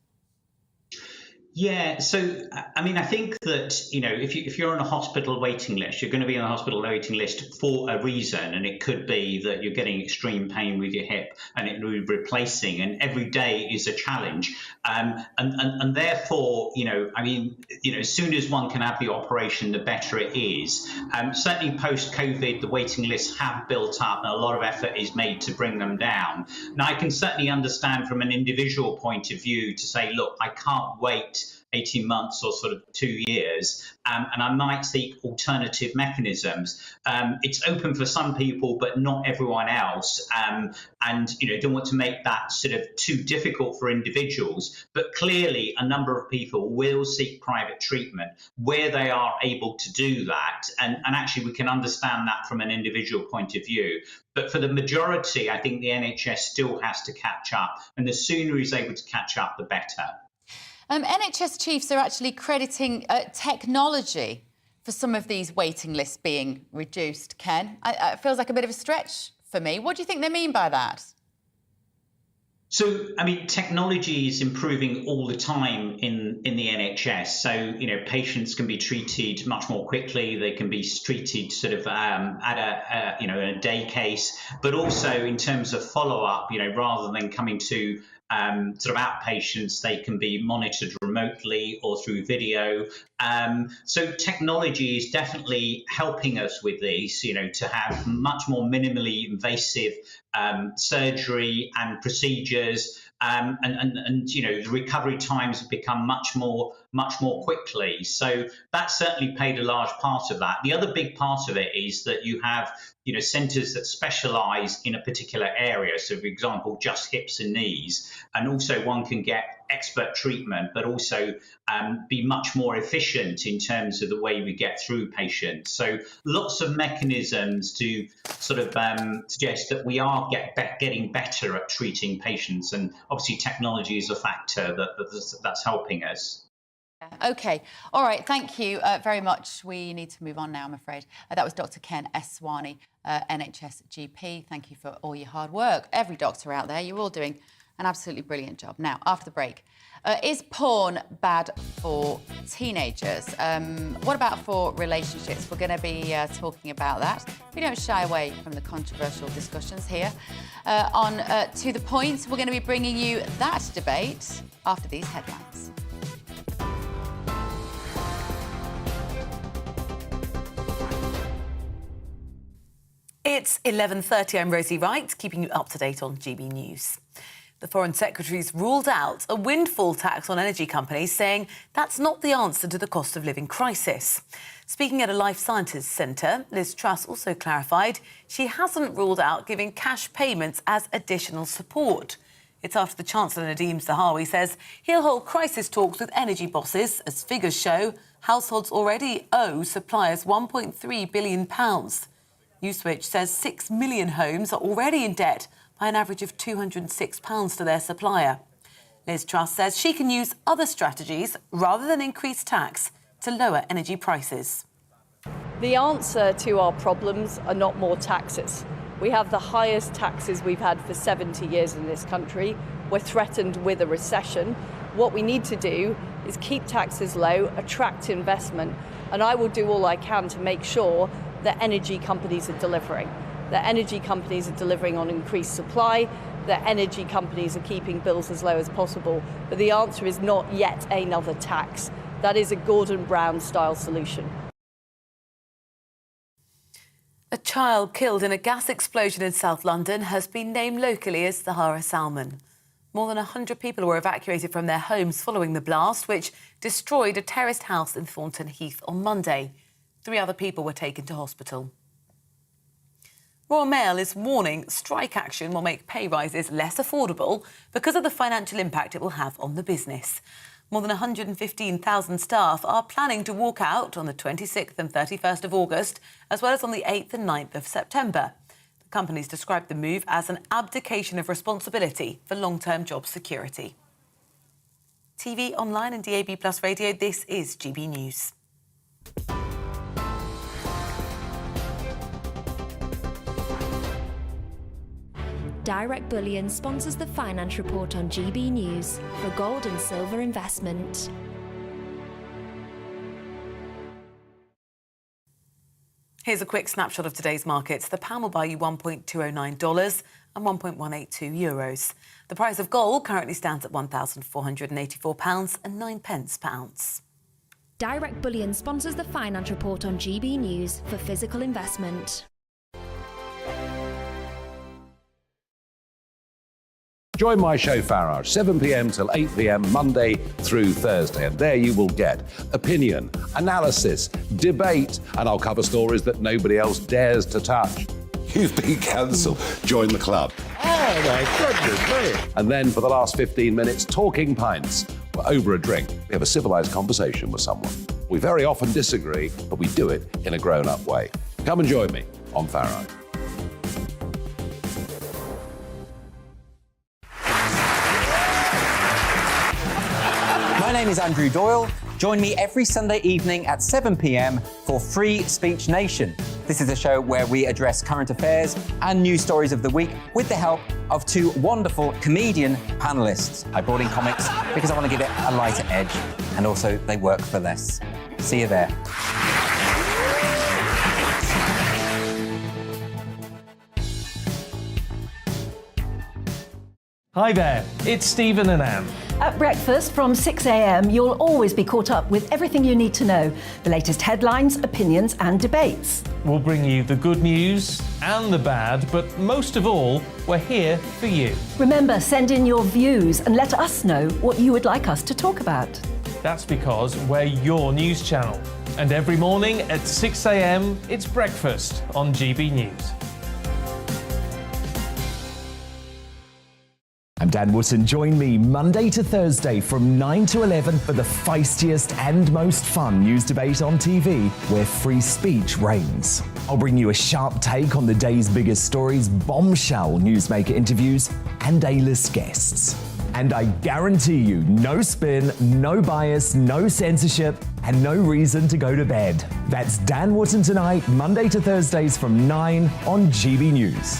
Speaker 14: Yeah, so I mean, I think that, you know, if you're on a hospital waiting list, you're going to be on a hospital waiting list for a reason, and it could be that you're getting extreme pain with your hip and it needs replacing, and every day is a challenge, and therefore, you know, I mean, you know, as soon as one can have the operation, the better it is. Certainly post-COVID, the waiting lists have built up, and a lot of effort is made to bring them down. Now, I can certainly understand from an individual point of view to say, look, I can't wait 18 months or sort of 2 years, and I might seek alternative mechanisms. It's open for some people, but not everyone else. And, you know, don't want to make that sort of too difficult for individuals. But clearly, a number of people will seek private treatment where they are able to do that. And actually, we can understand that from an individual point of view. But for the majority, I think the NHS still has to catch up. And the sooner he's able to catch up, the better.
Speaker 8: NHS chiefs are actually crediting technology for some of these waiting lists being reduced, Ken. It feels like a bit of a stretch for me. What do you think they mean by that?
Speaker 14: So, I mean, technology is improving all the time in the NHS. So, you know, patients can be treated much more quickly. They can be treated sort of at in a day case, but also in terms of follow-up, you know, rather than coming to sort of outpatients, they can be monitored remotely or through video. So technology is definitely helping us with these, you know, to have much more minimally invasive surgery and procedures. And you know, the recovery times have become much more quickly. So that certainly played a large part of that. The other big part of it is that you have, you know, centres that specialise in a particular area. So, for example, just hips and knees, and also one can get expert treatment, but also be much more efficient in terms of the way we get through patients. So lots of mechanisms to sort of suggest that we are getting better at treating patients, and obviously technology is a factor that's helping us.
Speaker 8: OK. All right. Thank you very much. We need to move on now, I'm afraid. That was Dr. Ken Eswani, NHS GP. Thank you for all your hard work. Every doctor out there, you're all doing an absolutely brilliant job. Now, after the break, is porn bad for teenagers? What about for relationships? We're going to be talking about that. We don't shy away from the controversial discussions here. On To The Point, we're going to be bringing you that debate after these headlines.
Speaker 9: It's 11:30. I'm Rosie Wright, keeping you up to date on GB News. The Foreign Secretary's ruled out a windfall tax on energy companies, saying that's not the answer to the cost of living crisis. Speaking at a Life Sciences Centre, Liz Truss also clarified she hasn't ruled out giving cash payments as additional support. It's after the Chancellor Nadhim Zahawi says he'll hold crisis talks with energy bosses, as figures show households already owe suppliers £1.3 billion. Newswitch says 6 million homes are already in debt by an average of £206 to their supplier. Liz Truss says she can use other strategies rather than increase tax to lower energy prices.
Speaker 2: The answer to our problems are not more taxes. We have the highest taxes we've had for 70 years in this country. We're threatened with a recession. What we need to do is keep taxes low, attract investment, and I will do all I can to make sure that energy companies are delivering. That energy companies are delivering on increased supply, that energy companies are keeping bills as low as possible. But the answer is not yet another tax. That is a Gordon Brown style solution.
Speaker 9: A child killed in a gas explosion in South London has been named locally as Zahara Salman. More than 100 people were evacuated from their homes following the blast, which destroyed a terraced house in Thornton Heath on Monday. 3 other people were taken to hospital. Royal Mail is warning strike action will make pay rises less affordable because of the financial impact it will have on the business. More than 115,000 staff are planning to walk out on the 26th and 31st of August, as well as on the 8th and 9th of September. The companies described the move as an abdication of responsibility for long-term job security. TV, online and DAB+ radio, this is GB News.
Speaker 15: Direct Bullion sponsors the Finance Report on GB News for gold and silver investment.
Speaker 9: Here's a quick snapshot of today's markets. The pound will buy you $1.209 and €1.182. The price of gold currently stands at £1,484 and 9 pence per ounce.
Speaker 15: Direct Bullion sponsors the Finance Report on GB News for physical investment.
Speaker 1: Join my show Farage, 7 p.m. till 8 p.m. Monday through Thursday. And there you will get opinion, analysis, debate, and I'll cover stories that nobody else dares to touch. You've been cancelled. Join the club. Oh, my goodness me. And then for the last 15 minutes, talking pints. We're over a drink. We have a civilised conversation with someone. We very often disagree, but we do it in a grown-up way. Come and join me on Farage.
Speaker 4: My name is Andrew Doyle. Join me every Sunday evening at 7 p.m. for Free Speech Nation. This is a show where we address current affairs and news stories of the week with the help of 2 wonderful comedian panellists. I brought in comics because I want to give it a lighter edge, and also they work for less. See you there.
Speaker 5: Hi there, it's Stephen and Anne.
Speaker 16: At breakfast from 6 a.m, you'll always be caught up with everything you need to know, the latest headlines, opinions and debates.
Speaker 5: We'll bring you the good news and the bad, but most of all, we're here for you.
Speaker 16: Remember, send in your views and let us know what you would like us to talk about.
Speaker 5: That's because we're your news channel. And every morning at 6 a.m, it's breakfast on GB News.
Speaker 7: I'm Dan Wootton. Join me Monday to Thursday from 9 to 11 for the feistiest and most fun news debate on TV, where free speech reigns. I'll bring you a sharp take on the day's biggest stories, bombshell newsmaker interviews, and A-list guests. And I guarantee you, no spin, no bias, no censorship, and no reason to go to bed. That's Dan Wootton tonight, Monday to Thursdays from 9 on GB News.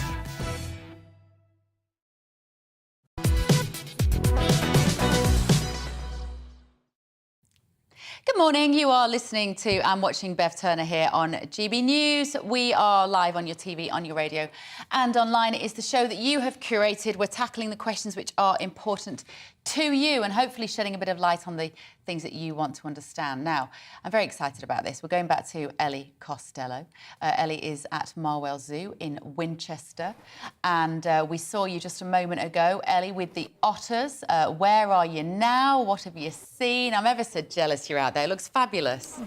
Speaker 8: Good morning. You are listening to and watching Bev Turner here on GB News. We are live on your TV, on your radio and online. It is the show that you have curated. We're tackling the questions which are important to you and hopefully shedding a bit of light on the things that you want to understand. Now, I'm very excited about this. We're going back to Ellie Costello. Ellie is at Marwell Zoo in Winchester. And we saw you just a moment ago, Ellie, with the otters. Where are you now? What have you seen? I'm ever so jealous you're out there. It looks fabulous.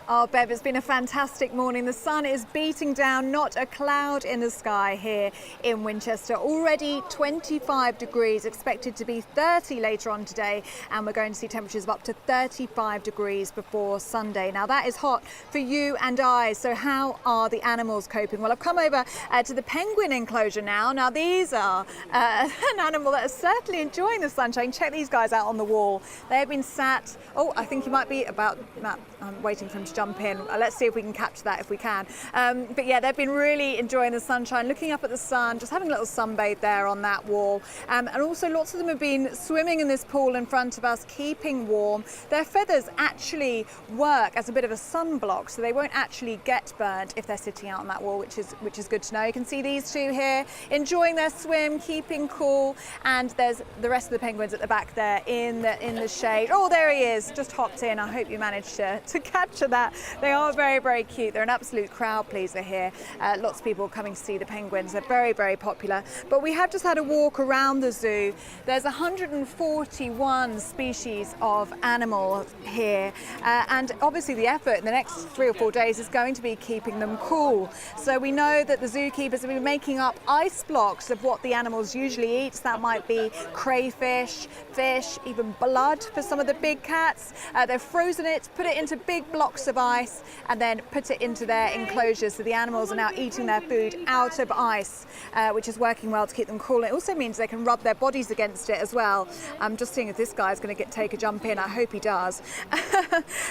Speaker 17: Oh, Bev, it's been a fantastic morning. The sun is beating down, not a cloud in the sky here in Winchester. Already 25 degrees, expected to be 30 later on today, and we're going to see temperatures of up to 35 degrees before Sunday. Now, that is hot for you and I, so how are the animals coping? Well, I've come over to the penguin enclosure now. Now, these are an animal that is certainly enjoying the sunshine. Check these guys out on the wall. They have been sat, I think you might be about, Matt, I'm waiting for him to jump in. Let's see if we can capture that if we can. But yeah, they've been really enjoying the sunshine, looking up at the sun, just having a little sunbathe there on that wall. And also lots of them have been swimming in this pool in front of us, keeping warm. Their feathers actually work as a bit of a sunblock, so they won't actually get burnt if they're sitting out on that wall, which is good to know. You can see these two here enjoying their swim, keeping cool, and there's the rest of the penguins at the back there in the shade. Oh, there he is, just hopped in. I hope you managed to capture that. that. They are very, very cute. They're an absolute crowd pleaser here. Lots of people coming to see the penguins. They're very, very popular. But we have just had a walk around the zoo. There's 141 species of animals here. And obviously the effort in the next 3 or 4 days is going to be keeping them cool. So we know that the zookeepers have been making up ice blocks of what the animals usually eat. So that might be crayfish, fish, even blood for some of the big cats. They've frozen it, put it into big blocks of ice, and then put it into their enclosures. So the animals are now eating their food out of ice, which is working well to keep them cool. It also means they can rub their bodies against it as well. I'm just seeing if this guy's going to take a jump in. I hope he does.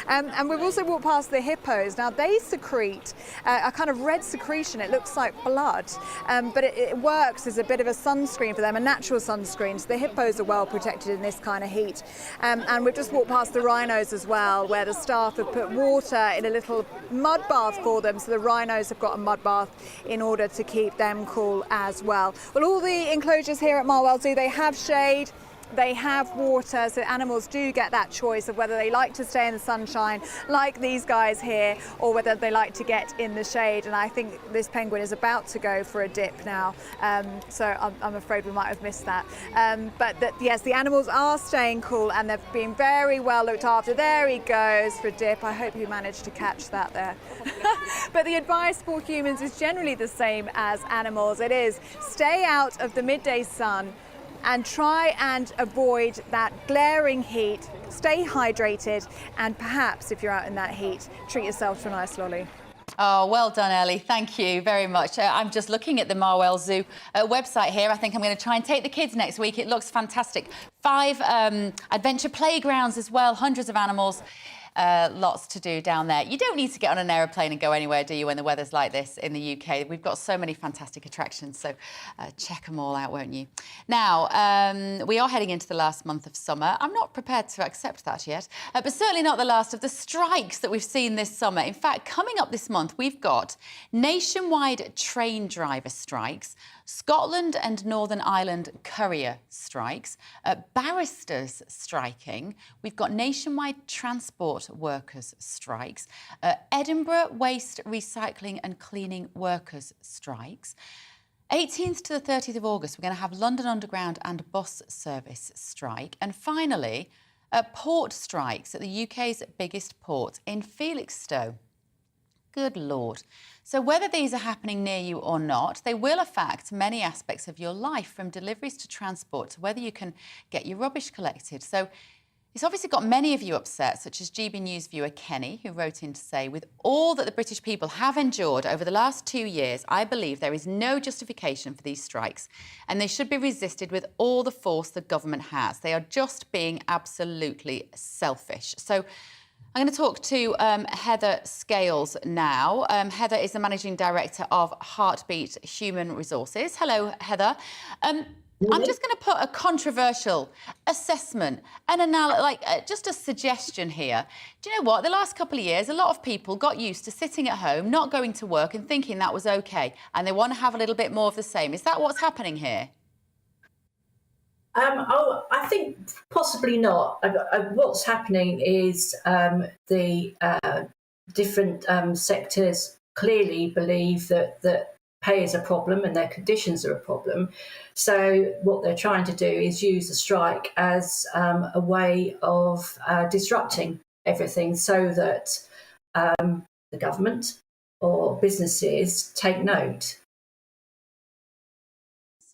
Speaker 17: And we've also walked past the hippos. Now they secrete a kind of red secretion. It looks like blood, but it works as a bit of a sunscreen for them, a natural sunscreen. So the hippos are well protected in this kind of heat. And we've just walked past the rhinos as well, where the staff have put water in a little mud bath for them. So the rhinos have got a mud bath in order to keep them cool as well. Well, all the enclosures here at Marwell Zoo, they have shade. They have water, so animals do get that choice of whether they like to stay in the sunshine, like these guys here, or whether they like to get in the shade. And I think this penguin is about to go for a dip now, so I'm afraid we might have missed that. Yes, the animals are staying cool and they've been very well looked after. There he goes for a dip. I hope you managed to catch that there. But the advice for humans is generally the same as animals. It is stay out of the midday sun and try and avoid that glaring heat, stay hydrated, and perhaps if you're out in that heat, treat yourself to a nice lolly.
Speaker 8: Oh, well done, Ellie. Thank you very much. I'm just looking at the Marwell Zoo website here. I think I'm going to try and take the kids next week. It looks fantastic. 5 adventure playgrounds as well, hundreds of animals. Lots to do down there. You don't need to get on an aeroplane and go anywhere, do you, when the weather's like this in the UK? We've got so many fantastic attractions, so check them all out, won't you? Now, we are heading into the last month of summer. I'm not prepared to accept that yet, but certainly not the last of the strikes that we've seen this summer. In fact, coming up this month, we've got nationwide train driver strikes, Scotland and Northern Ireland courier strikes, barristers striking, we've got nationwide transport workers strikes, Edinburgh waste recycling and cleaning workers strikes. 18th to the 30th of August, we're going to have London Underground and bus service strike. And finally, port strikes at the UK's biggest port in Felixstowe. Good Lord. So whether these are happening near you or not, they will affect many aspects of your life, from deliveries to transport to whether you can get your rubbish collected. So it's obviously got many of you upset, such as GBNews viewer Kenny, who wrote in to say, with all that the British people have endured over the last 2 years, I believe there is no justification for these strikes, and they should be resisted with all the force the government has. They are just being absolutely selfish. So I'm going to talk to Heather Scales now. Heather is the Managing Director of Heartbeat Human Resources. Hello, Heather. I'm just going to put a controversial assessment and just a suggestion here. Do you know what? The last couple of years, a lot of people got used to sitting at home, not going to work and thinking that was OK, and they want to have a little bit more of the same. Is that what's happening here?
Speaker 18: I think possibly not. What's happening is the different sectors clearly believe that pay is a problem and their conditions are a problem. So what they're trying to do is use the strike as a way of disrupting everything, so that the government or businesses take note.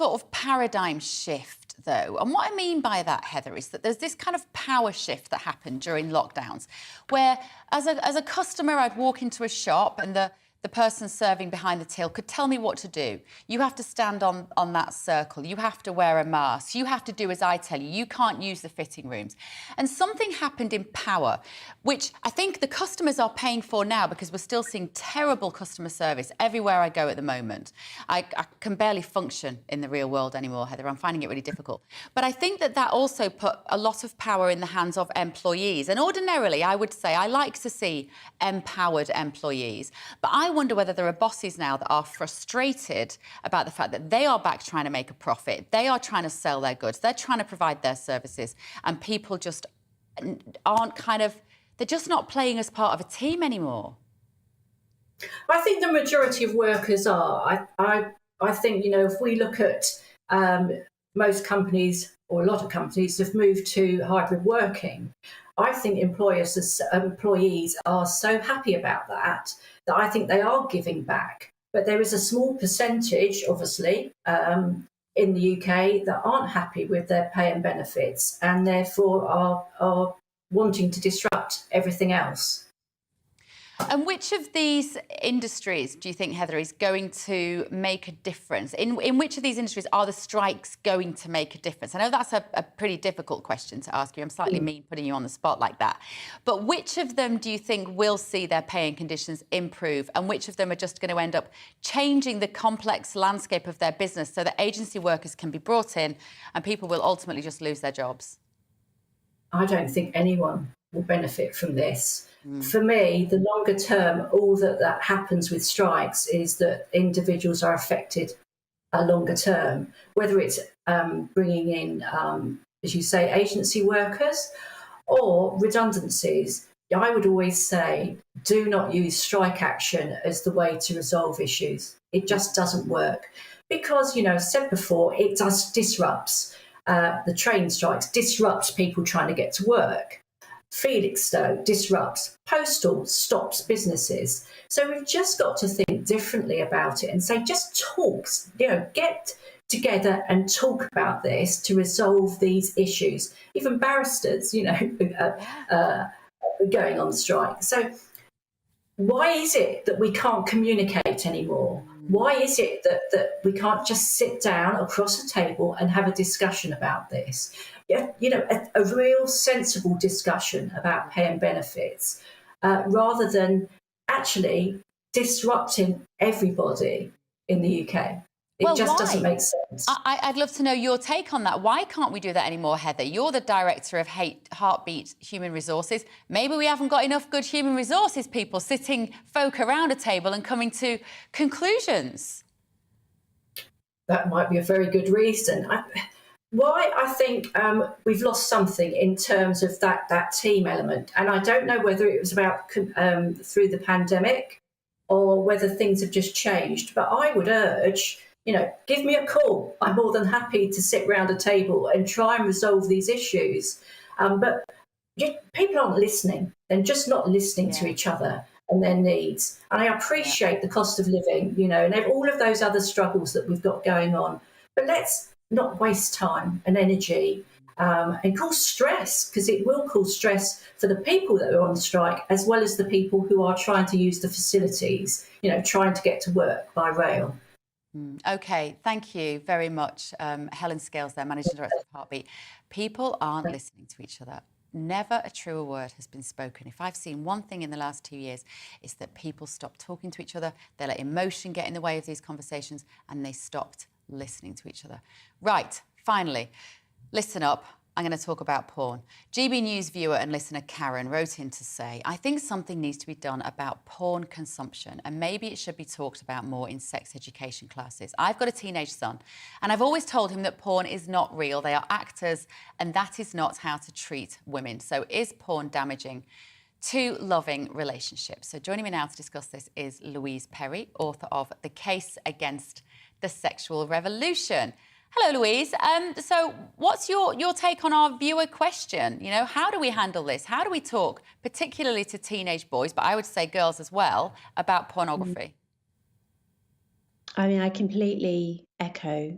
Speaker 8: Sort of paradigm shift, though. And what I mean by that, Heather, is that there's this kind of power shift that happened during lockdowns, where as a customer, I'd walk into a shop and the person serving behind the till could tell me what to do. You have to stand on that circle. You have to wear a mask. You have to do as I tell you. You can't use the fitting rooms. And something happened in power, which I think the customers are paying for now, because we're still seeing terrible customer service everywhere I go at the moment. I can barely function in the real world anymore, Heather. I'm finding it really difficult. But I think that also put a lot of power in the hands of employees. And ordinarily, I would say I like to see empowered employees. But I wonder whether there are bosses now that are frustrated about the fact that they are back trying to make a profit. They are trying to sell their goods. They're trying to provide their services. And people just aren't they're just not playing as part of a team anymore.
Speaker 18: I think the majority of workers are. I think, you know, if we look at most companies, or a lot of companies, have moved to hybrid working. I think employees are so happy about that I think they are giving back. But there is a small percentage, obviously, in the UK that aren't happy with their pay and benefits, and therefore are wanting to disrupt everything else.
Speaker 8: And which of these industries do you think, Heather, is going to make a difference? In which of these industries are the strikes going to make a difference? I know that's a pretty difficult question to ask you. I'm slightly mean putting you on the spot like that. But which of them do you think will see their pay and conditions improve? And which of them are just going to end up changing the complex landscape of their business so that agency workers can be brought in and people will ultimately just lose their jobs?
Speaker 18: I don't think anyone will benefit from this. For me, the longer term, all that happens with strikes is that individuals are affected a longer term, whether it's bringing in, as you say, agency workers or redundancies. I would always say, do not use strike action as the way to resolve issues. It just doesn't work because, you know, as said before, it disrupts the train strikes, disrupts people trying to get to work. Felixstowe disrupts, Postal stops businesses. So we've just got to think differently about it and say, just talk, you know, get together and talk about this to resolve these issues. Even barristers, you know, going on strike. So why is it that we can't communicate anymore? Why is it that we can't just sit down across a table and have a discussion about this? You know, a real sensible discussion about pay and benefits, rather than actually disrupting everybody in the UK. It just doesn't make sense.
Speaker 8: I'd love to know your take on that. Why can't we do that anymore, Heather? You're the director of Heartbeat Human Resources. Maybe we haven't got enough good human resources people sitting folk around a table and coming to conclusions.
Speaker 18: That might be a very good reason. I think we've lost something in terms of that team element. And I don't know whether it was about through the pandemic or whether things have just changed. But I would urge, you know, give me a call. I'm more than happy to sit round a table and try and resolve these issues. But people aren't listening. They're just not listening to each other and their needs. And I appreciate the cost of living, you know, and all of those other struggles that we've got going on. But let's not waste time and energy and cause stress, because it will cause stress for the people that are on strike as well as the people who are trying to use the facilities, you know, trying to get to work by rail.
Speaker 8: OK, thank you very much. Helen Scales there, Managing Director of Heartbeat. People aren't listening to each other. Never a truer word has been spoken. If I've seen one thing in the last 2 years, it's that people stopped talking to each other, they let emotion get in the way of these conversations, and they stopped listening to each other. Right, finally, listen up. I'm going to talk about porn. GBNews viewer and listener Karen wrote in to say, I think something needs to be done about porn consumption, and maybe it should be talked about more in sex education classes. I've got a teenage son, and I've always told him that porn is not real. They are actors, and that is not how to treat women. So is porn damaging to loving relationships? So joining me now to discuss this is Louise Perry, author of The Case Against the Sexual Revolution. Hello, Louise. So what's your take on our viewer question? You know, how do we handle this? How do we talk, particularly to teenage boys, but I would say girls as well, about pornography?
Speaker 19: I mean, I completely echo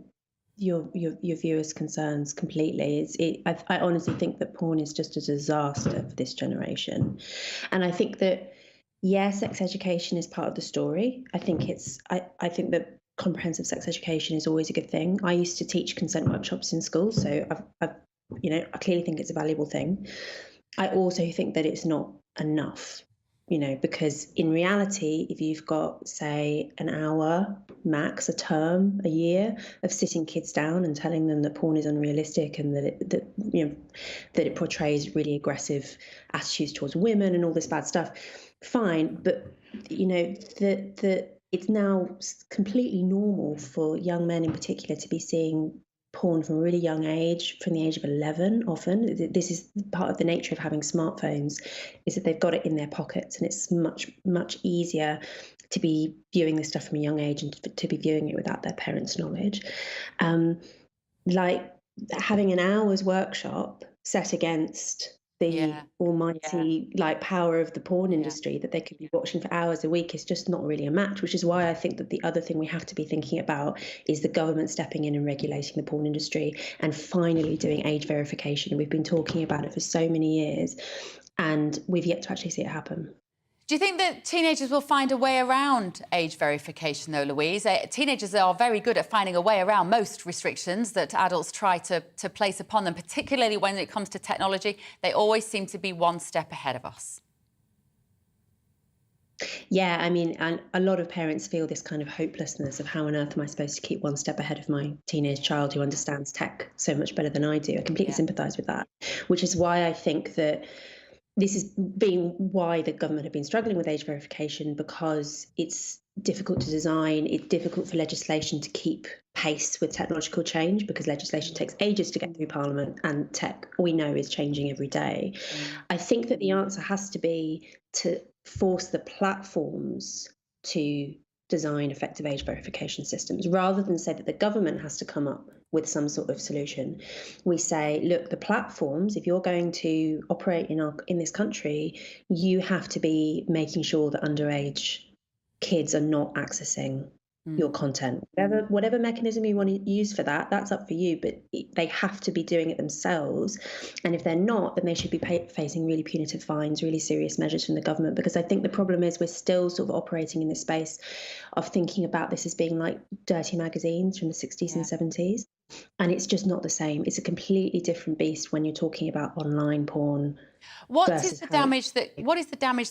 Speaker 19: your viewers' concerns completely. I honestly think that porn is just a disaster for this generation. And I think that, yeah, sex education is part of the story. I think that comprehensive sex education is always a good thing. I used to teach consent workshops in school, so I clearly think it's a valuable thing. I also think that it's not enough, you know, because in reality, if you've got, say, an hour max, a term, a year of sitting kids down and telling them that porn is unrealistic and that it portrays really aggressive attitudes towards women and all this bad stuff, fine, but you know that it's now completely normal for young men in particular to be seeing porn from a really young age, from the age of 11 often. This is part of the nature of having smartphones, is that they've got it in their pockets, and it's much easier to be viewing this stuff from a young age and to be viewing it without their parents' knowledge. Like having an hour's workshop set against the almighty like power of the porn industry that they could be watching for hours a week is just not really a match, which is why I think that the other thing we have to be thinking about is the government stepping in and regulating the porn industry and finally doing age verification. We've been talking about it for so many years and we've yet to actually see it happen.
Speaker 8: Do you think that teenagers will find a way around age verification, though, Louise? Teenagers are very good at finding a way around most restrictions that adults try to place upon them, particularly when it comes to technology. They always seem to be one step ahead of us.
Speaker 19: Yeah, I mean, and a lot of parents feel this kind of hopelessness of how on earth am I supposed to keep one step ahead of my teenage child who understands tech so much better than I do. I completely sympathise with that, which is why I think that this has been why the government have been struggling with age verification, because it's difficult to design, it's difficult for legislation to keep pace with technological change, because legislation takes ages to get through Parliament and tech, we know, is changing every day. I think that the answer has to be to force the platforms to design effective age verification systems, rather than say that the government has to come up with some sort of solution. We say, look, the platforms, if you're going to operate in this country, you have to be making sure that underage kids are not accessing your content. Whatever mechanism you want to use for that, that's up for you, but they have to be doing it themselves. And if they're not, then they should be facing really punitive fines, really serious measures from the government, because I think the problem is we're still sort of operating in this space of thinking about this as being like dirty magazines from the 60s and 70s. And it's just not the same. It's a completely different beast when you're talking about online porn. What is the damage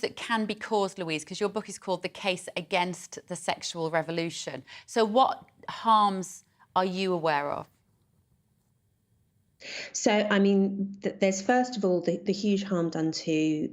Speaker 8: that can be caused, Louise? Because your book is called The Case Against the Sexual Revolution. So what harms are you aware of?
Speaker 19: So, I mean, there's first of all the huge harm done to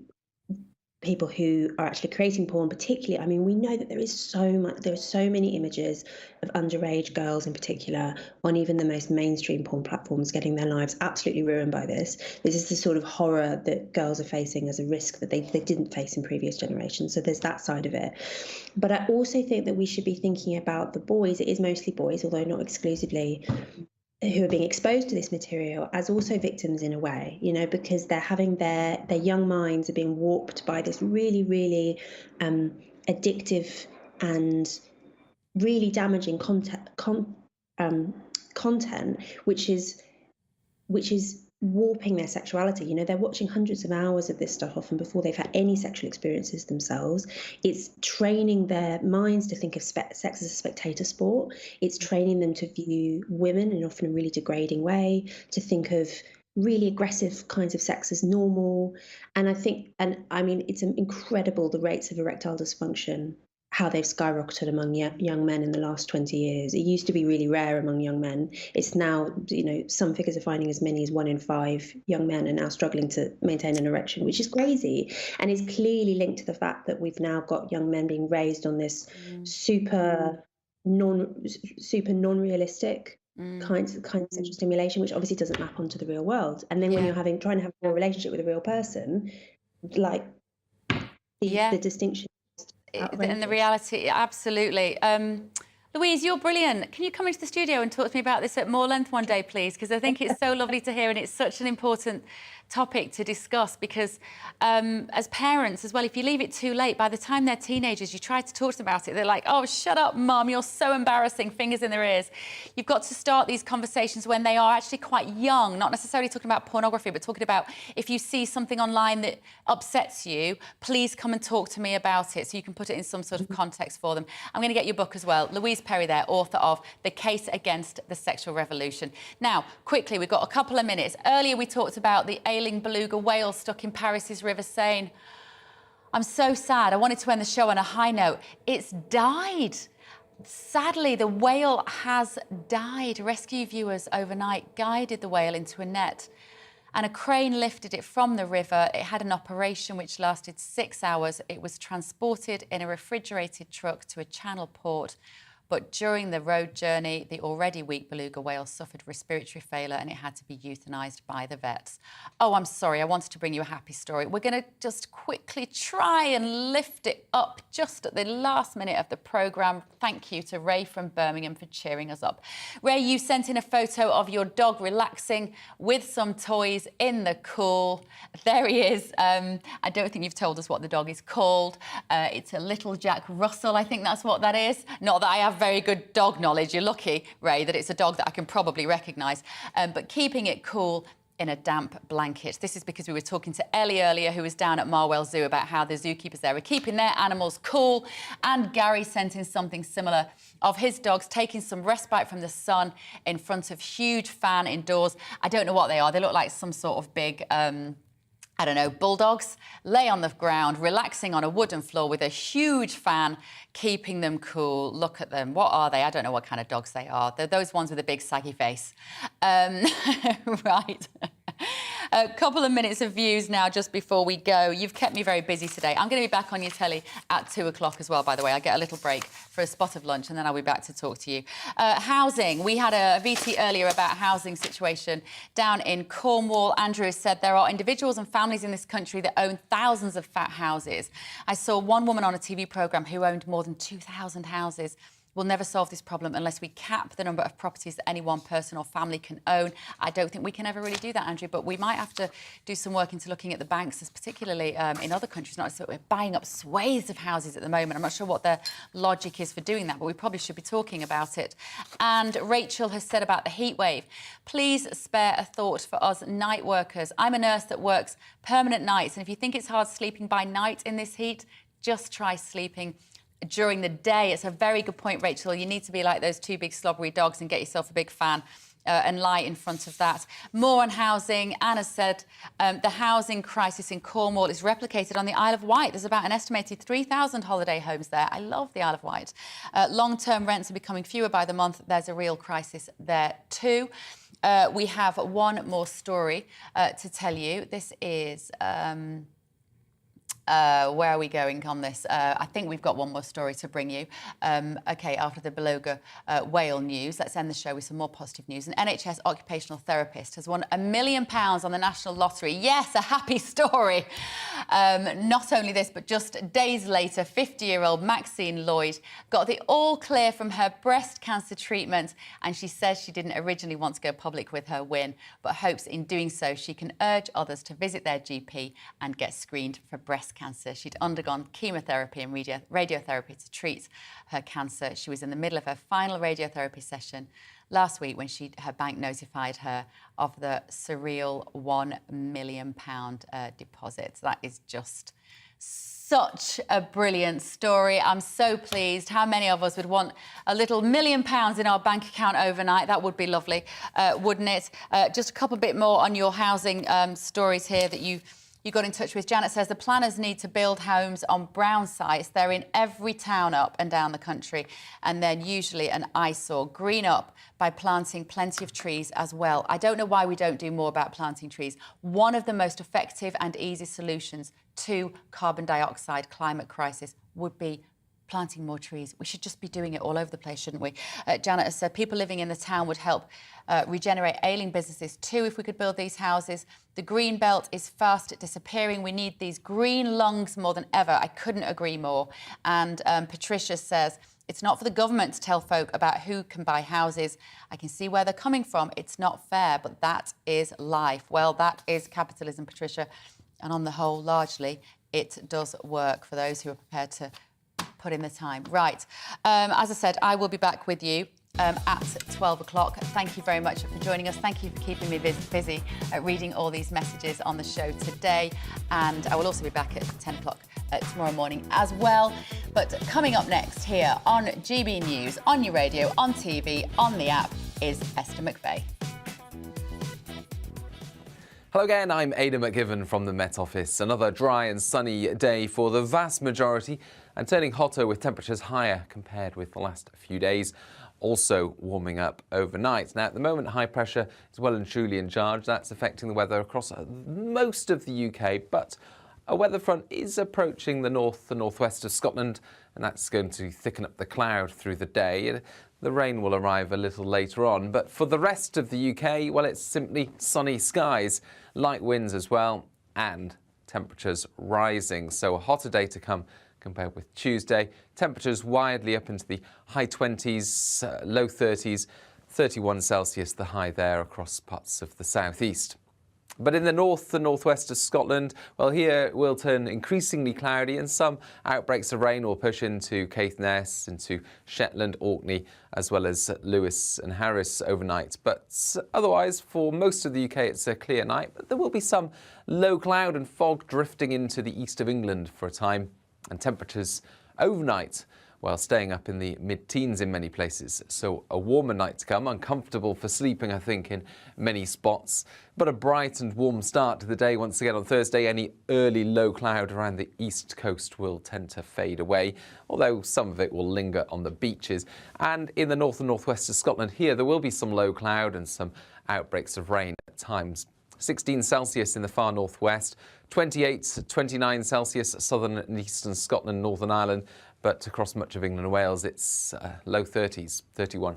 Speaker 19: people who are actually creating porn, particularly. I mean, we know that there are so many images of underage girls in particular on even the most mainstream porn platforms getting their lives absolutely ruined by this. This is the sort of horror that girls are facing as a risk that they didn't face in previous generations. So there's that side of it. But I also think that we should be thinking about the boys. It is mostly boys, although not exclusively, who are being exposed to this material as also victims in a way, you know, because they're having their young minds are being warped by this really, really addictive and really damaging content, which is warping their sexuality. You know, they're watching hundreds of hours of this stuff often before they've had any sexual experiences themselves. It's training their minds to think of sex as a spectator sport. It's training them to view women in often a really degrading way, to think of really aggressive kinds of sex as normal. And I mean, it's incredible the rates of erectile dysfunction, how they've skyrocketed among young men in the last 20 years. It used to be really rare among young men. It's now, you know, some figures are finding as many as 1 in 5 young men are now struggling to maintain an erection, which is crazy. And is clearly linked to the fact that we've now got young men being raised on this super non-realistic kinds of sexual stimulation, which obviously doesn't map onto the real world. And then when you're trying to have a relationship with a real person, like the distinction.
Speaker 8: And the reality, absolutely. Louise, you're brilliant. Can you come into the studio and talk to me about this at more length one day, please? Because I think it's so lovely to hear, and it's such an important topic to discuss, because as parents as well, if you leave it too late, by the time they're teenagers, you try to talk to them about it, they're like, oh, shut up, Mum, you're so embarrassing, fingers in their ears. You've got to start these conversations when they are actually quite young, not necessarily talking about pornography, but talking about if you see something online that upsets you, please come and talk to me about it, so you can put it in some sort of context for them. I'm going to get your book as well. Louise Perry there, author of The Case Against the Sexual Revolution. Now, quickly, we've got a couple of minutes. Earlier we talked about the ailing beluga whale stuck in Paris's River Seine. I'm so sad. I wanted to end the show on a high note. It's died. Sadly, the whale has died. Rescue viewers overnight guided the whale into a net, and a crane lifted it from the river. It had an operation which lasted 6 hours. It was transported in a refrigerated truck to a channel port. But during the road journey, the already weak beluga whale suffered respiratory failure and it had to be euthanized by the vets. Oh, I'm sorry, I wanted to bring you a happy story. We're going to just quickly try and lift it up just at the last minute of the programme. Thank you to Ray from Birmingham for cheering us up. Ray, you sent in a photo of your dog relaxing with some toys in the cool. There he is. I don't think you've told us what the dog is called. It's a little Jack Russell, I think that's what that is. Not that I have very good dog knowledge. You're lucky, Ray, that it's a dog that I can probably recognise. But keeping it cool in a damp blanket. This is because we were talking to Ellie earlier, who was down at Marwell Zoo, about how the zookeepers there are keeping their animals cool. And Gary sent in something similar of his dogs taking some respite from the sun in front of huge fan indoors. I don't know what they are. They look like some sort of big... I don't know, bulldogs, lay on the ground, relaxing on a wooden floor with a huge fan, keeping them cool. Look at them. What are they? I don't know what kind of dogs they are. They're those ones with a big saggy face. Right. A couple of minutes of views now just before we go. You've kept me very busy today. I'm going to be back on your telly at 2 o'clock as well, by the way. I get a little break for a spot of lunch and then I'll be back to talk to you. Housing. We had a VT earlier about housing situation down in Cornwall. Andrew has said there are individuals and families in this country that own thousands of fat houses. I saw one woman on a TV programme who owned more than 2,000 houses. We'll never solve this problem unless we cap the number of properties that any one person or family can own. I don't think we can ever really do that, Andrew, but we might have to do some work into looking at the banks, as particularly in other countries. Not so we're buying up swathes of houses at the moment. I'm not sure what their logic is for doing that, but we probably should be talking about it. And Rachel has said about the heat wave, please spare a thought for us night workers. I'm a nurse that works permanent nights, and if you think it's hard sleeping by night in this heat, just try sleeping during the day. It's a very good point, Rachel. You need to be like those two big slobbery dogs and get yourself a big fan and lie in front of that. More on housing. Anna said the housing crisis in Cornwall is replicated on the Isle of Wight. There's about an estimated 3,000 holiday homes there. I love the Isle of Wight. Long-term rents are becoming fewer by the month. There's a real crisis there too. We have one more story to tell you. This is... where are we going on this? I think we've got one more story to bring you. OK, after the beluga whale news, let's end the show with some more positive news. An NHS occupational therapist has won £1 million on the National Lottery. Yes, a happy story. Not only this, but just days later, 50-year-old Maxine Lloyd got the all clear from her breast cancer treatment, and she says she didn't originally want to go public with her win, but hopes in doing so she can urge others to visit their GP and get screened for breast cancer. She'd undergone chemotherapy and radiotherapy to treat her cancer. She was in the middle of her final radiotherapy session last week when her bank notified her of the surreal £1 million deposit. That is just such a brilliant story. I'm so pleased. How many of us would want a little £1 million in our bank account overnight? That would be lovely, wouldn't it? Just a couple bit more on your housing stories here that you got in touch with. Janet says the planners need to build homes on brown sites. They're in every town up and down the country, and then usually an eyesore. Green up by planting plenty of trees as well. I don't know why we don't do more about planting trees. One of the most effective and easy solutions to carbon dioxide climate crisis would be planting more trees. We should just be doing it all over the place, shouldn't we? Janet has said people living in the town would help regenerate ailing businesses too if we could build these houses. The green belt is fast disappearing. We need these green lungs more than ever. I couldn't agree more. And Patricia says, it's not for the government to tell folk about who can buy houses. I can see where they're coming from. It's not fair, but that is life. Well, that is capitalism, Patricia. And on the whole, largely, it does work for those who are prepared to put in the time. Right. As I said, I will be back with you at 12 o'clock. Thank you very much for joining us. Thank you for keeping me busy reading all these messages on the show today. And I will also be back at 10 o'clock tomorrow morning as well. But coming up next here on GB News, on your radio, on TV, on the app, is Esther McVeigh.
Speaker 3: Hello again, I'm Ada McGiven from the Met Office. Another dry and sunny day for the vast majority and turning hotter with temperatures higher compared with the last few days. Also warming up overnight. Now, at the moment, high pressure is well and truly in charge. That's affecting the weather across most of the UK, but A weather front is approaching the north and northwest of Scotland, and that's going to thicken up the cloud through the day. The rain will arrive a little later on, but for the rest of the UK, well, it's simply sunny skies, light winds as well, and temperatures rising. So a hotter day to come compared with Tuesday. Temperatures widely up into the high 20s, low 30s, 31 Celsius, the high there across parts of the southeast. But in the north and northwest of Scotland, well, here it will turn increasingly cloudy and some outbreaks of rain will push into Caithness, into Shetland, Orkney, as well as Lewis and Harris overnight. But otherwise, for most of the UK, it's a clear night. But there will be some low cloud and fog drifting into the east of England for a time. And temperatures overnight, well, staying up in the mid-teens in many places. So a warmer night to come, uncomfortable for sleeping, I think, in many spots. But a bright and warm start to the day once again on Thursday. Any early low cloud around the east coast will tend to fade away, although some of it will linger on the beaches. And in the north and northwest of Scotland here, there will be some low cloud and some outbreaks of rain at times. 16 Celsius in the far northwest, 28, 29 Celsius southern and eastern Scotland, Northern Ireland, but across much of England and Wales it's low 30s, 31.